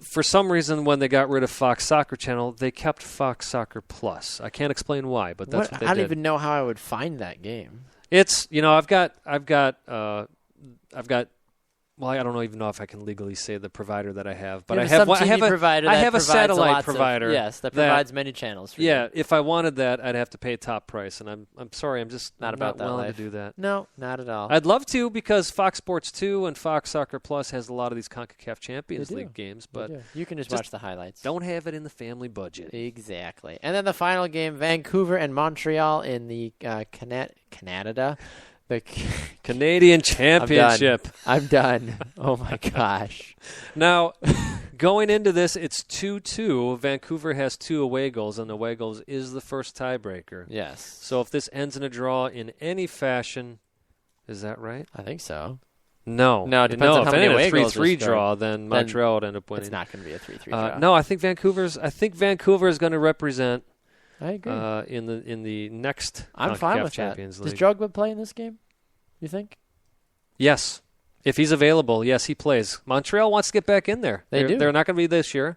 For some reason, when they got rid of Fox Soccer Channel, they kept Fox Soccer Plus. I can't explain why, but that's what they did. I don't even know how I would find that game. It's I've got. Well, I don't even know if I can legally say the provider that I have, but I have a satellite provider. Yes, that provides many channels for you. If I wanted that, I'd have to pay top price, and I'm sorry, I'm just not willing to do that. No, not at all. I'd love to because Fox Sports 2 and Fox Soccer Plus has a lot of these CONCACAF Champions League games, but you can just watch the highlights. Don't have it in the family budget. Exactly. And then the final game, Vancouver and Montreal in the Canada The Canadian Championship. I'm done. Oh, my gosh. Now, going into this, it's 2-2. Vancouver has 2 away goals, and the away goals is the first tiebreaker. Yes. So if this ends in a draw in any fashion, is that right? I think so. No. It depends on how many away goals a 3-3 draw, then Montreal would end up winning. It's not going to be a 3-3 draw. No, I think Vancouver is going to represent I agree. in the next I'm fine CONCACAF with Champions that. League. Does Drogba play in this game, you think? Yes. If he's available, yes, he plays. Montreal wants to get back in there. They do. They're not going to be this year.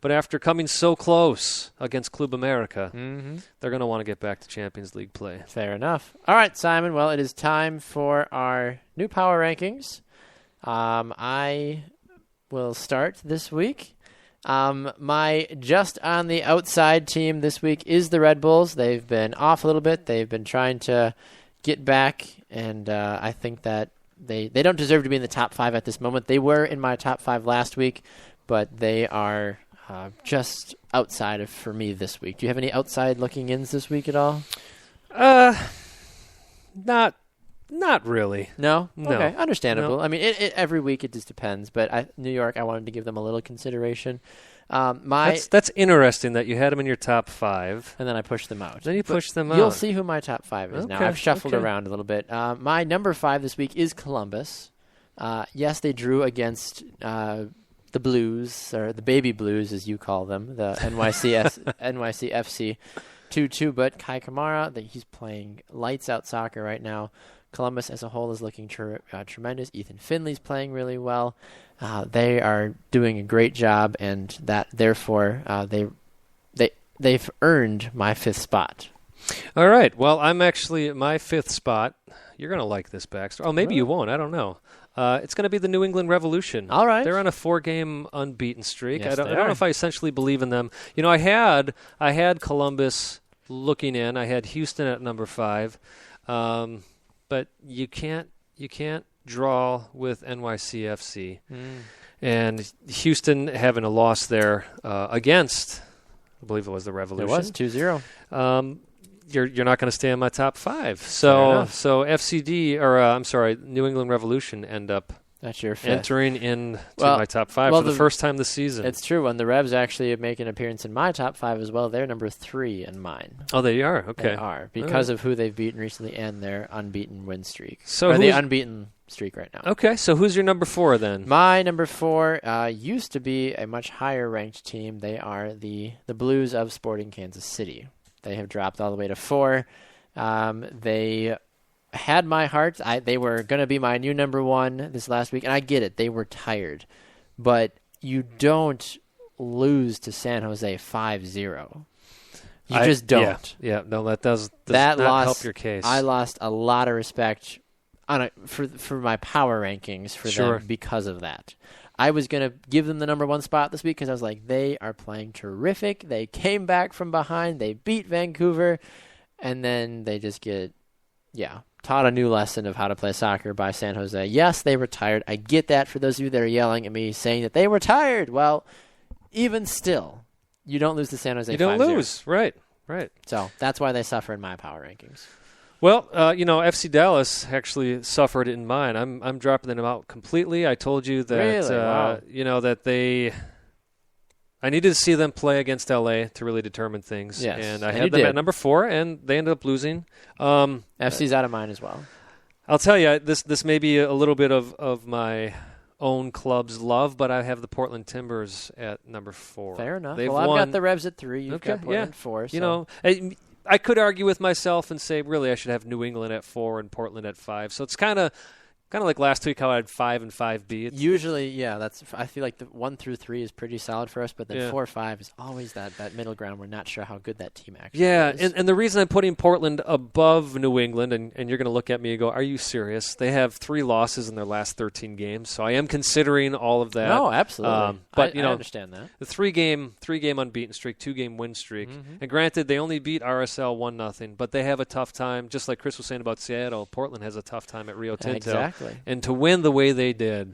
But after coming so close against Club America, they're going to want to get back to Champions League play. Fair enough. All right, Simon. Well, it is time for our new power rankings. I will start this week. My just on the outside team this week is the Red Bulls. They've been off a little bit. They've been trying to get back, and I think that they don't deserve to be in the top 5 at this moment. They were in my top 5 last week, but they are just outside of for me this week. Do you have any outside looking ins this week at all? Not really. No? No. Okay, understandable. No. I mean, every week it just depends, but New York, I wanted to give them a little consideration. That's interesting that you had them in your top 5. And then I pushed them out. Then you pushed them out. You'll see who my top 5 is now. Okay, I've shuffled okay. around a little bit. My number 5 this week is Columbus. Yes, they drew against the Blues, or the Baby Blues, as you call them, the NYCFC 2-2. But Kai Kamara, he's playing lights-out soccer right now. Columbus as a whole is looking tremendous. Ethan Finley's playing really well. They are doing a great job, and that therefore they've earned my 5th spot. All right. Well, I'm actually my 5th spot. You're going to like this, Baxter. Oh, maybe you won't. I don't know. It's going to be the New England Revolution. All right. They're on a 4-game unbeaten streak. Yes, I don't know if I essentially believe in them. You know, I had Columbus looking in. I had Houston at number 5. But you can't draw with NYCFC. And Houston having a loss there against, I believe it was the Revolution. It was 2-0. You're not going to stay in my top 5. So FCD, or New England Revolution end up That's your 5th. entering into my top 5 for the first time this season. It's true. When the Revs actually make an appearance in my top 5 as well, they're number 3 in mine. Oh, they are? Okay. They are, because of who they've beaten recently and their unbeaten win streak. So or the unbeaten streak right now. Okay, so who's your number 4 then? My number 4 used to be a much higher ranked team. They are the Blues of Sporting Kansas City. They have dropped all the way to 4. They had my heart. They were going to be my new number 1 this last week, and I get it. They were tired. But you don't lose to San Jose 5-0. You just don't. Yeah, no, that does that not loss, help your case. I lost a lot of respect for my power rankings for them because of that. I was going to give them the number 1 spot this week because I was like, they are playing terrific. They came back from behind. They beat Vancouver. And then they just get, taught a new lesson of how to play soccer by San Jose. Yes, they were tired. I get that for those of you that are yelling at me saying that they were tired. Well, even still, you don't lose to San Jose 5-0. You don't lose. Right. So that's why they suffer in my power rankings. Well, FC Dallas actually suffered in mine. I'm dropping them out completely. I told you that really? Wow. That I needed to see them play against LA to really determine things. Yes, and I had them at number 4, and they ended up losing. FC's out of mine as well. I'll tell you, this may be a little bit of my own club's love, but I have the Portland Timbers at number 4. Fair enough. They've I've won. got the Revs at 3. You've got Portland 4. So. I could argue with myself and say, really, I should have New England at 4 and Portland at 5. So it's kind of like last week how I had 5 and 5B. Usually, I feel like the 1 through 3 is pretty solid for us, but then 4 or 5 is always that middle ground. We're not sure how good that team actually is. And the reason I'm putting Portland above New England, and you're going to look at me and go, are you serious? They have 3 losses in their last 13 games, so I am considering all of that. No, absolutely. But I understand that. The 3-game unbeaten streak, 2-game win streak. And granted, they only beat RSL 1-0, but they have a tough time. Just like Chris was saying about Seattle, Portland has a tough time at Rio Tinto. Exactly. And to win the way they did,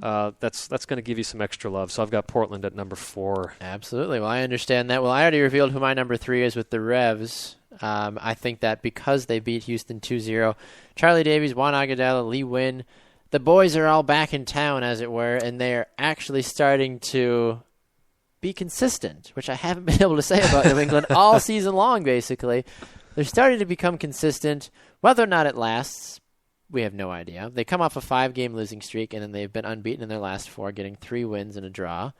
that's going to give you some extra love. So I've got Portland at number 4. Absolutely. Well, I understand that. Well, I already revealed who my number 3 is with the Revs. I think that because they beat Houston 2-0, Charlie Davies, Juan Agudelo, Lee Nguyen, the boys are all back in town, as it were, and they're actually starting to be consistent, which I haven't been able to say about New England all season long, basically. They're starting to become consistent. Whether or not it lasts, we have no idea. They come off a 5-game losing streak, and then they've been unbeaten in their last 4, getting 3 wins and a draw.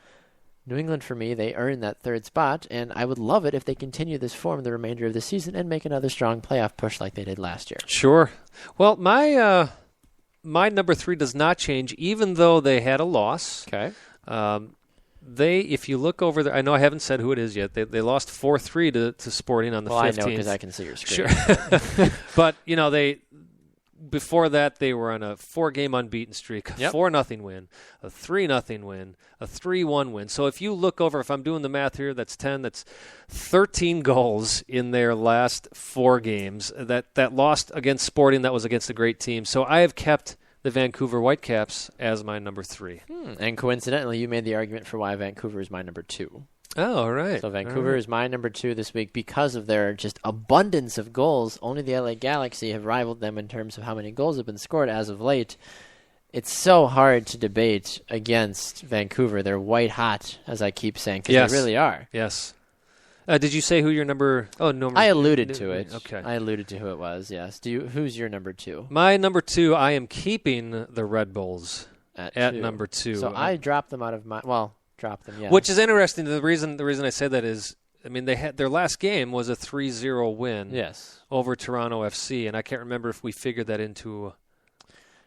New England, for me, they earned that 3rd spot, and I would love it if they continue this form the remainder of the season and make another strong playoff push like they did last year. Sure. Well, my number 3 does not change, even though they had a loss. Okay. If you look over there, I know I haven't said who it is yet. They lost 4-3 to Sporting on the 15th. Well, I know because I can see your screen. Sure. But, before that, they were on a 4-game unbeaten streak, a 4-0 win, a 3-0 win, a 3-1 win. So if you look over, if I'm doing the math here, that's 13 goals in their last 4 games. That lost against Sporting, that was against a great team. So I have kept the Vancouver Whitecaps as my number 3. And coincidentally, you made the argument for why Vancouver is my number 2. Oh, all right. So Vancouver is my number 2 this week because of their just abundance of goals. Only the LA Galaxy have rivaled them in terms of how many goals have been scored as of late. It's so hard to debate against Vancouver. They're white hot, as I keep saying, because they really are. Yes. Did you say who your number? Oh, no. I alluded to it. Okay. I alluded to who it was. Yes. Who's your number 2? My number 2. I am keeping the Red Bulls at number 2. So I dropped them out of my. Well, dropped them. Yeah. Which is interesting. The reason I say that is, I mean, they had their last game was a 3-0 win. Yes. Over Toronto FC, and I can't remember if we figured that into.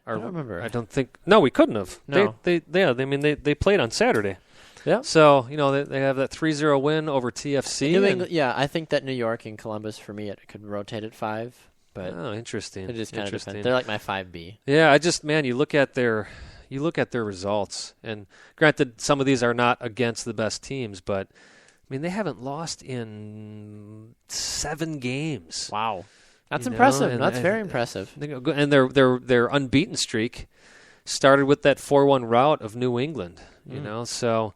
I don't remember. I don't think. No, we couldn't have. No. They played on Saturday. Yeah. So, they have that 3-0 win over TFC. New England, I think that New York and Columbus, for me, it could rotate at 5. But interesting. It just kind of depends. They're like my 5B. Yeah, you look at their results, and granted, some of these are not against the best teams, but, I mean, they haven't lost in 7 games. Wow. That's impressive. That's very impressive. And their unbeaten streak started with that 4-1 rout of New England, so.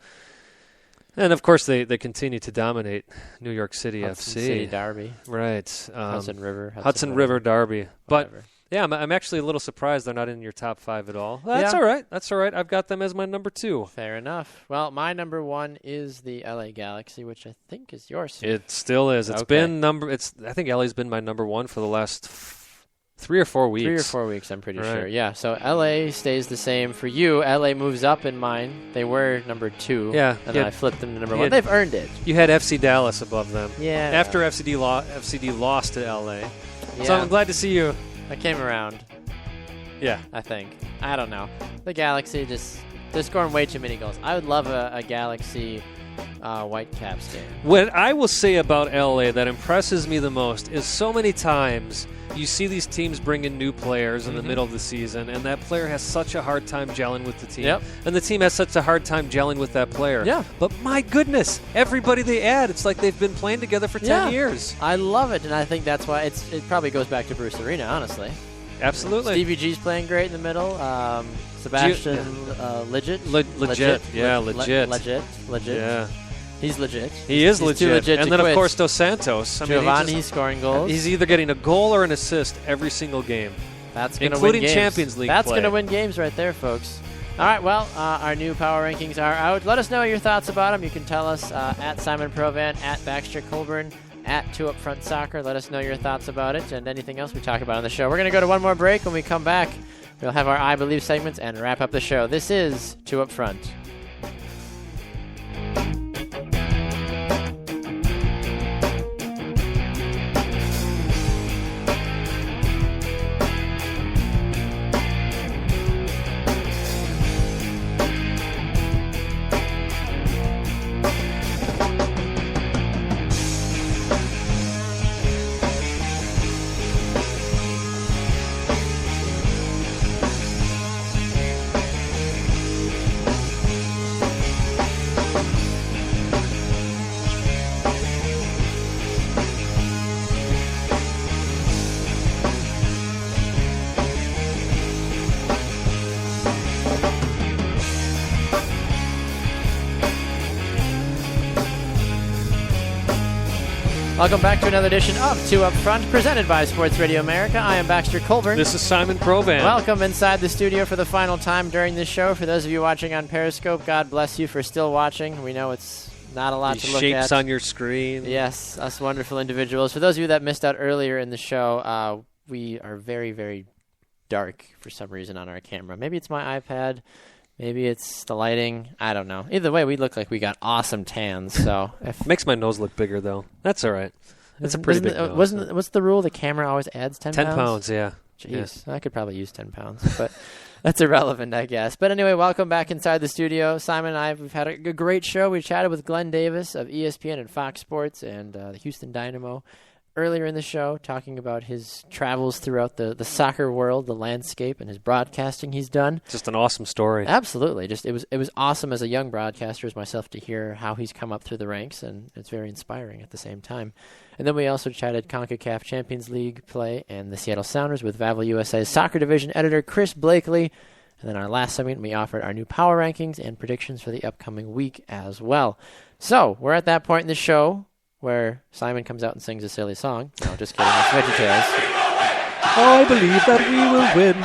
And, of course, they continue to dominate New York City Hudson FC. City Derby. Right. Hudson River Derby. But, whatever. yeah, I'm actually a little surprised they're not in your top 5 at all. That's all right. That's all right. I've got them as my number 2. Fair enough. Well, my number 1 is the LA Galaxy, which I think is yours. It still is. It's been I think LA's been my number 1 for the last 3 or 4 weeks. 3 or 4 weeks, I'm pretty sure. Yeah, so LA stays the same. For you, LA moves up in mine. They were number 2. Yeah. And then I flipped them to number 1. They've earned it. You had FC Dallas above them. Yeah. After FCD lost to LA. Yeah. So I'm glad to see you. I came around. Yeah. I think. I don't know. The Galaxy they're scoring way too many goals. I would love a Galaxy Whitecaps game. What I will say about LA that impresses me the most is so many times you see these teams bring in new players in the middle of the season, and that player has such a hard time gelling with the team. Yep. And the team has such a hard time gelling with that player. Yeah. But my goodness, everybody they add, it's like they've been playing together for 10 years. I love it, and I think that's why it probably goes back to Bruce Arena, honestly. Absolutely. Stevie G's playing great in the middle. Sebastian Legit. Legit. Yeah, legit. Legit. Yeah. He's legit. He is He's legit. too legit And to then, quit. of course, Dos Santos. Giovanni's scoring goals. He's either getting a goal or an assist every single game. That's going to including win games. Champions League That's play. going to win games right there, folks. All right, well, our new power rankings are out. Let us know your thoughts about them. You can tell us at Simon Provan, at Baxter Colburn, at 2 Up Front Soccer. Let us know your thoughts about it and anything else we talk about on the show. We're going to go to one more break. When we come back, we'll have our I Believe segments and wrap up the show. This is 2 Up Front. Welcome back to another edition of Two Up Front, presented by Sports Radio America. I am Baxter Colburn. This is Simon Provan. Welcome inside the studio for the final time during this show. For those of you watching on Periscope, God bless you for still watching. We know it's not a lot These to look at. shapes on your screen. Yes, us wonderful individuals. For those of you that missed out earlier in the show, we are very, very dark for some reason on our camera. Maybe it's my iPad. Maybe it's the lighting. I don't know. Either way, we look like we got awesome tans. So Makes my nose look bigger, though. That's all right. That's a pretty big nose. What's the rule? The camera always adds 10 pounds? 10 pounds, yeah. Jeez, I could probably use 10 pounds, but that's irrelevant, I guess. But anyway, welcome back inside the studio. Simon and I, we've had a great show. We chatted with Glenn Davis of ESPN and Fox Sports and the Houston Dynamo earlier in the show, talking about his travels throughout the soccer world, the landscape, and his broadcasting he's done. Just an awesome story. Absolutely. Just it was awesome as a young broadcaster, as myself, to hear how he's come up through the ranks, and it's very inspiring at the same time. And then we also chatted CONCACAF Champions League play and the Seattle Sounders with Vavel USA's soccer division editor Chris Blakely. And then our last segment, we offered our new power rankings and predictions for the upcoming week as well. So we're at that point in the show where Simon comes out and sings a silly song. No, just kidding. It's VeggieTales. I believe that we will win.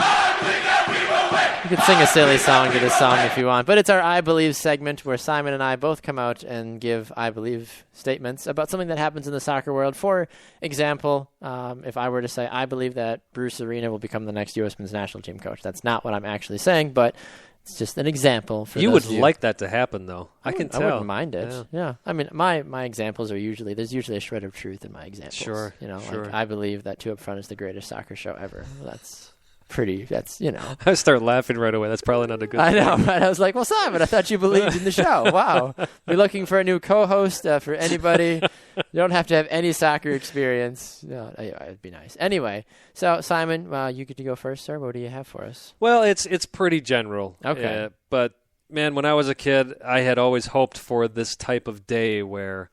You can sing a silly song to this song if you want. But it's our I Believe segment where Simon and I both come out and give I Believe statements about something that happens in the soccer world. For example, if I were to say, I believe that Bruce Arena will become the next U.S. men's national team coach. That's not what I'm actually saying, but it's just an example. For You those would of like that to happen, though. I can tell. I wouldn't mind it. Yeah. I mean, my examples are there's usually a shred of truth in my examples. Sure. Like I believe that Two Up Front is the greatest soccer show ever. That's I start laughing right away. That's probably not a good thing. I know, right? I was like, well, Simon, I thought you believed in the show. Wow. We're looking for a new co-host for anybody. You don't have to have any soccer experience. No, it'd be nice. Anyway, so Simon, you get to go first, sir. What do you have for us? Well, it's pretty general. Okay. But, man, when I was a kid, I had always hoped for this type of day where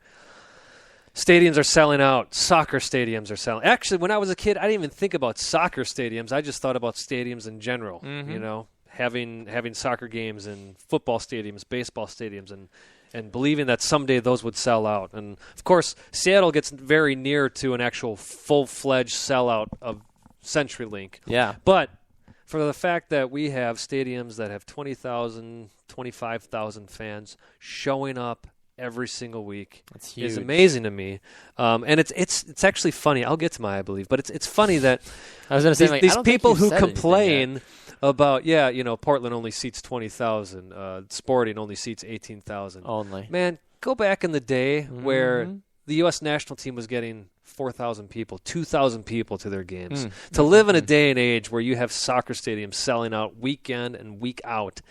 stadiums are selling out. Soccer stadiums are selling. Actually, when I was a kid, I didn't even think about soccer stadiums. I just thought about stadiums in general. Mm-hmm. You know, having soccer games and football stadiums, baseball stadiums, and believing that someday those would sell out. And of course, Seattle gets very near to an actual full-fledged sellout of CenturyLink. Yeah. But for the fact that we have stadiums that have 20,000, 25,000 fans showing up every single week is amazing to me, and it's actually funny. I'll get to my I believe, but it's funny that I was going to say these people who complain about Portland only seats 20,000, Sporting only seats 18,000. Only, man, go back in the day where the U.S. national team was getting 4,000 people, 2,000 people to their games. To live in a day and age where you have soccer stadiums selling out week in and week out,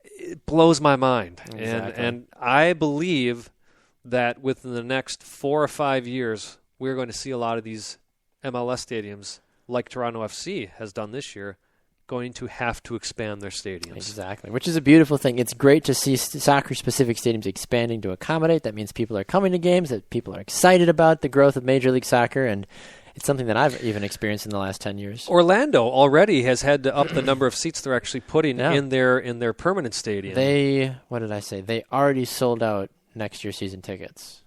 it blows my mind. Exactly. And I believe that within the next 4 or 5 years, we're going to see a lot of these MLS stadiums, like Toronto FC has done this year, going to have to expand their stadiums. Exactly, which is a beautiful thing. It's great to see soccer-specific stadiums expanding to accommodate. That means people are coming to games, that people are excited about the growth of Major League Soccer, and it's something that I've even experienced in the last 10 years. Orlando already has had to up the number of seats they're actually putting in their permanent stadium. They already sold out next year's season tickets,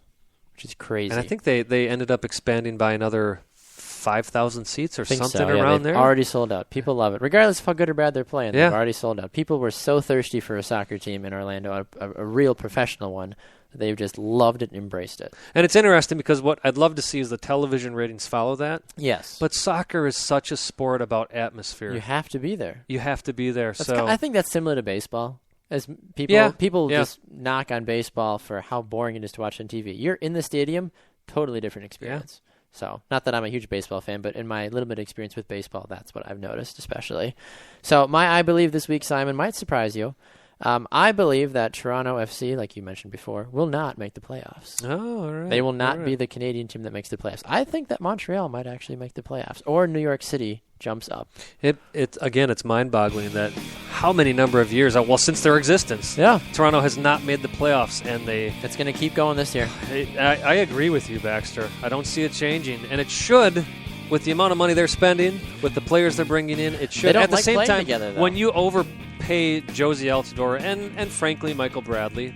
which is crazy. And I think they ended up expanding by another 5,000 seats or something around there. Already sold out. People love it. Regardless of how good or bad they're playing, they've already sold out. People were so thirsty for a soccer team in Orlando, a real professional one. They've just loved it and embraced it. And it's interesting because what I'd love to see is the television ratings follow that. Yes. But soccer is such a sport about atmosphere. You have to be there. You have to be there. I think that's similar to baseball. As people just knock on baseball for how boring it is to watch on TV. You're in the stadium, totally different experience. Yeah. So, not that I'm a huge baseball fan, but in my limited experience with baseball, that's what I've noticed especially. So, my I believe this week, Simon, might surprise you. I believe that Toronto FC, like you mentioned before, will not make the playoffs. Oh, all right. They will not be the Canadian team that makes the playoffs. I think that Montreal might actually make the playoffs, or New York City jumps up. It's mind-boggling that how many number of years, since their existence, Toronto has not made the playoffs, and it's going to keep going this year. I agree with you, Baxter. I don't see it changing, and it should. With the amount of money they're spending, with the players they're bringing in, it should. They don't At the like same playing time, together, though. when you overpay Josie Altidore and frankly Michael Bradley,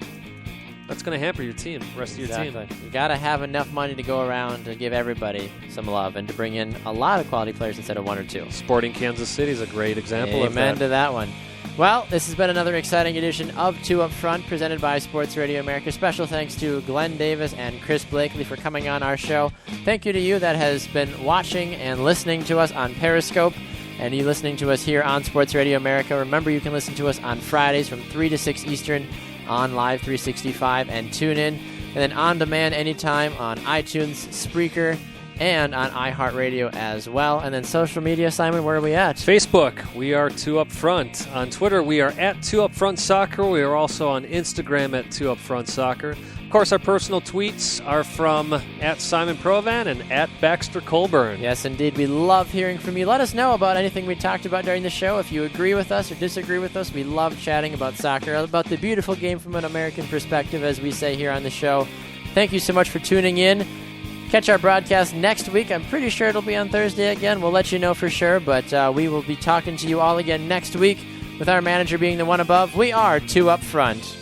That's going to hamper your team, the rest of your team. You got to have enough money to go around to give everybody some love and to bring in a lot of quality players instead of one or two. Sporting Kansas City is a great example of that. Amen to that one. Well, this has been another exciting edition of Two Up Front, presented by Sports Radio America. Special thanks to Glenn Davis and Chris Blakely for coming on our show. Thank you to you that has been watching and listening to us on Periscope, and you listening to us here on Sports Radio America. Remember, you can listen to us on Fridays from 3 to 6 Eastern on Live 365 and tune in, and then on demand anytime on iTunes, Spreaker, and on iHeartRadio as well. And then social media, Simon, where are we at? Facebook, we are Two Up Front. On Twitter, we are at Two Up Front Soccer. We are also on Instagram at Two Up Front Soccer. Of course, our personal tweets are from at Simon Provan and at Baxter Colburn. Yes, indeed. We love hearing from you. Let us know about anything we talked about during the show. If you agree with us or disagree with us, we love chatting about soccer, about the beautiful game from an American perspective, as we say here on the show. Thank you so much for tuning in. Catch our broadcast next week. I'm pretty sure it'll be on Thursday again. We'll let you know for sure, but we will be talking to you all again next week with our manager being the one above. We are Two Up Front.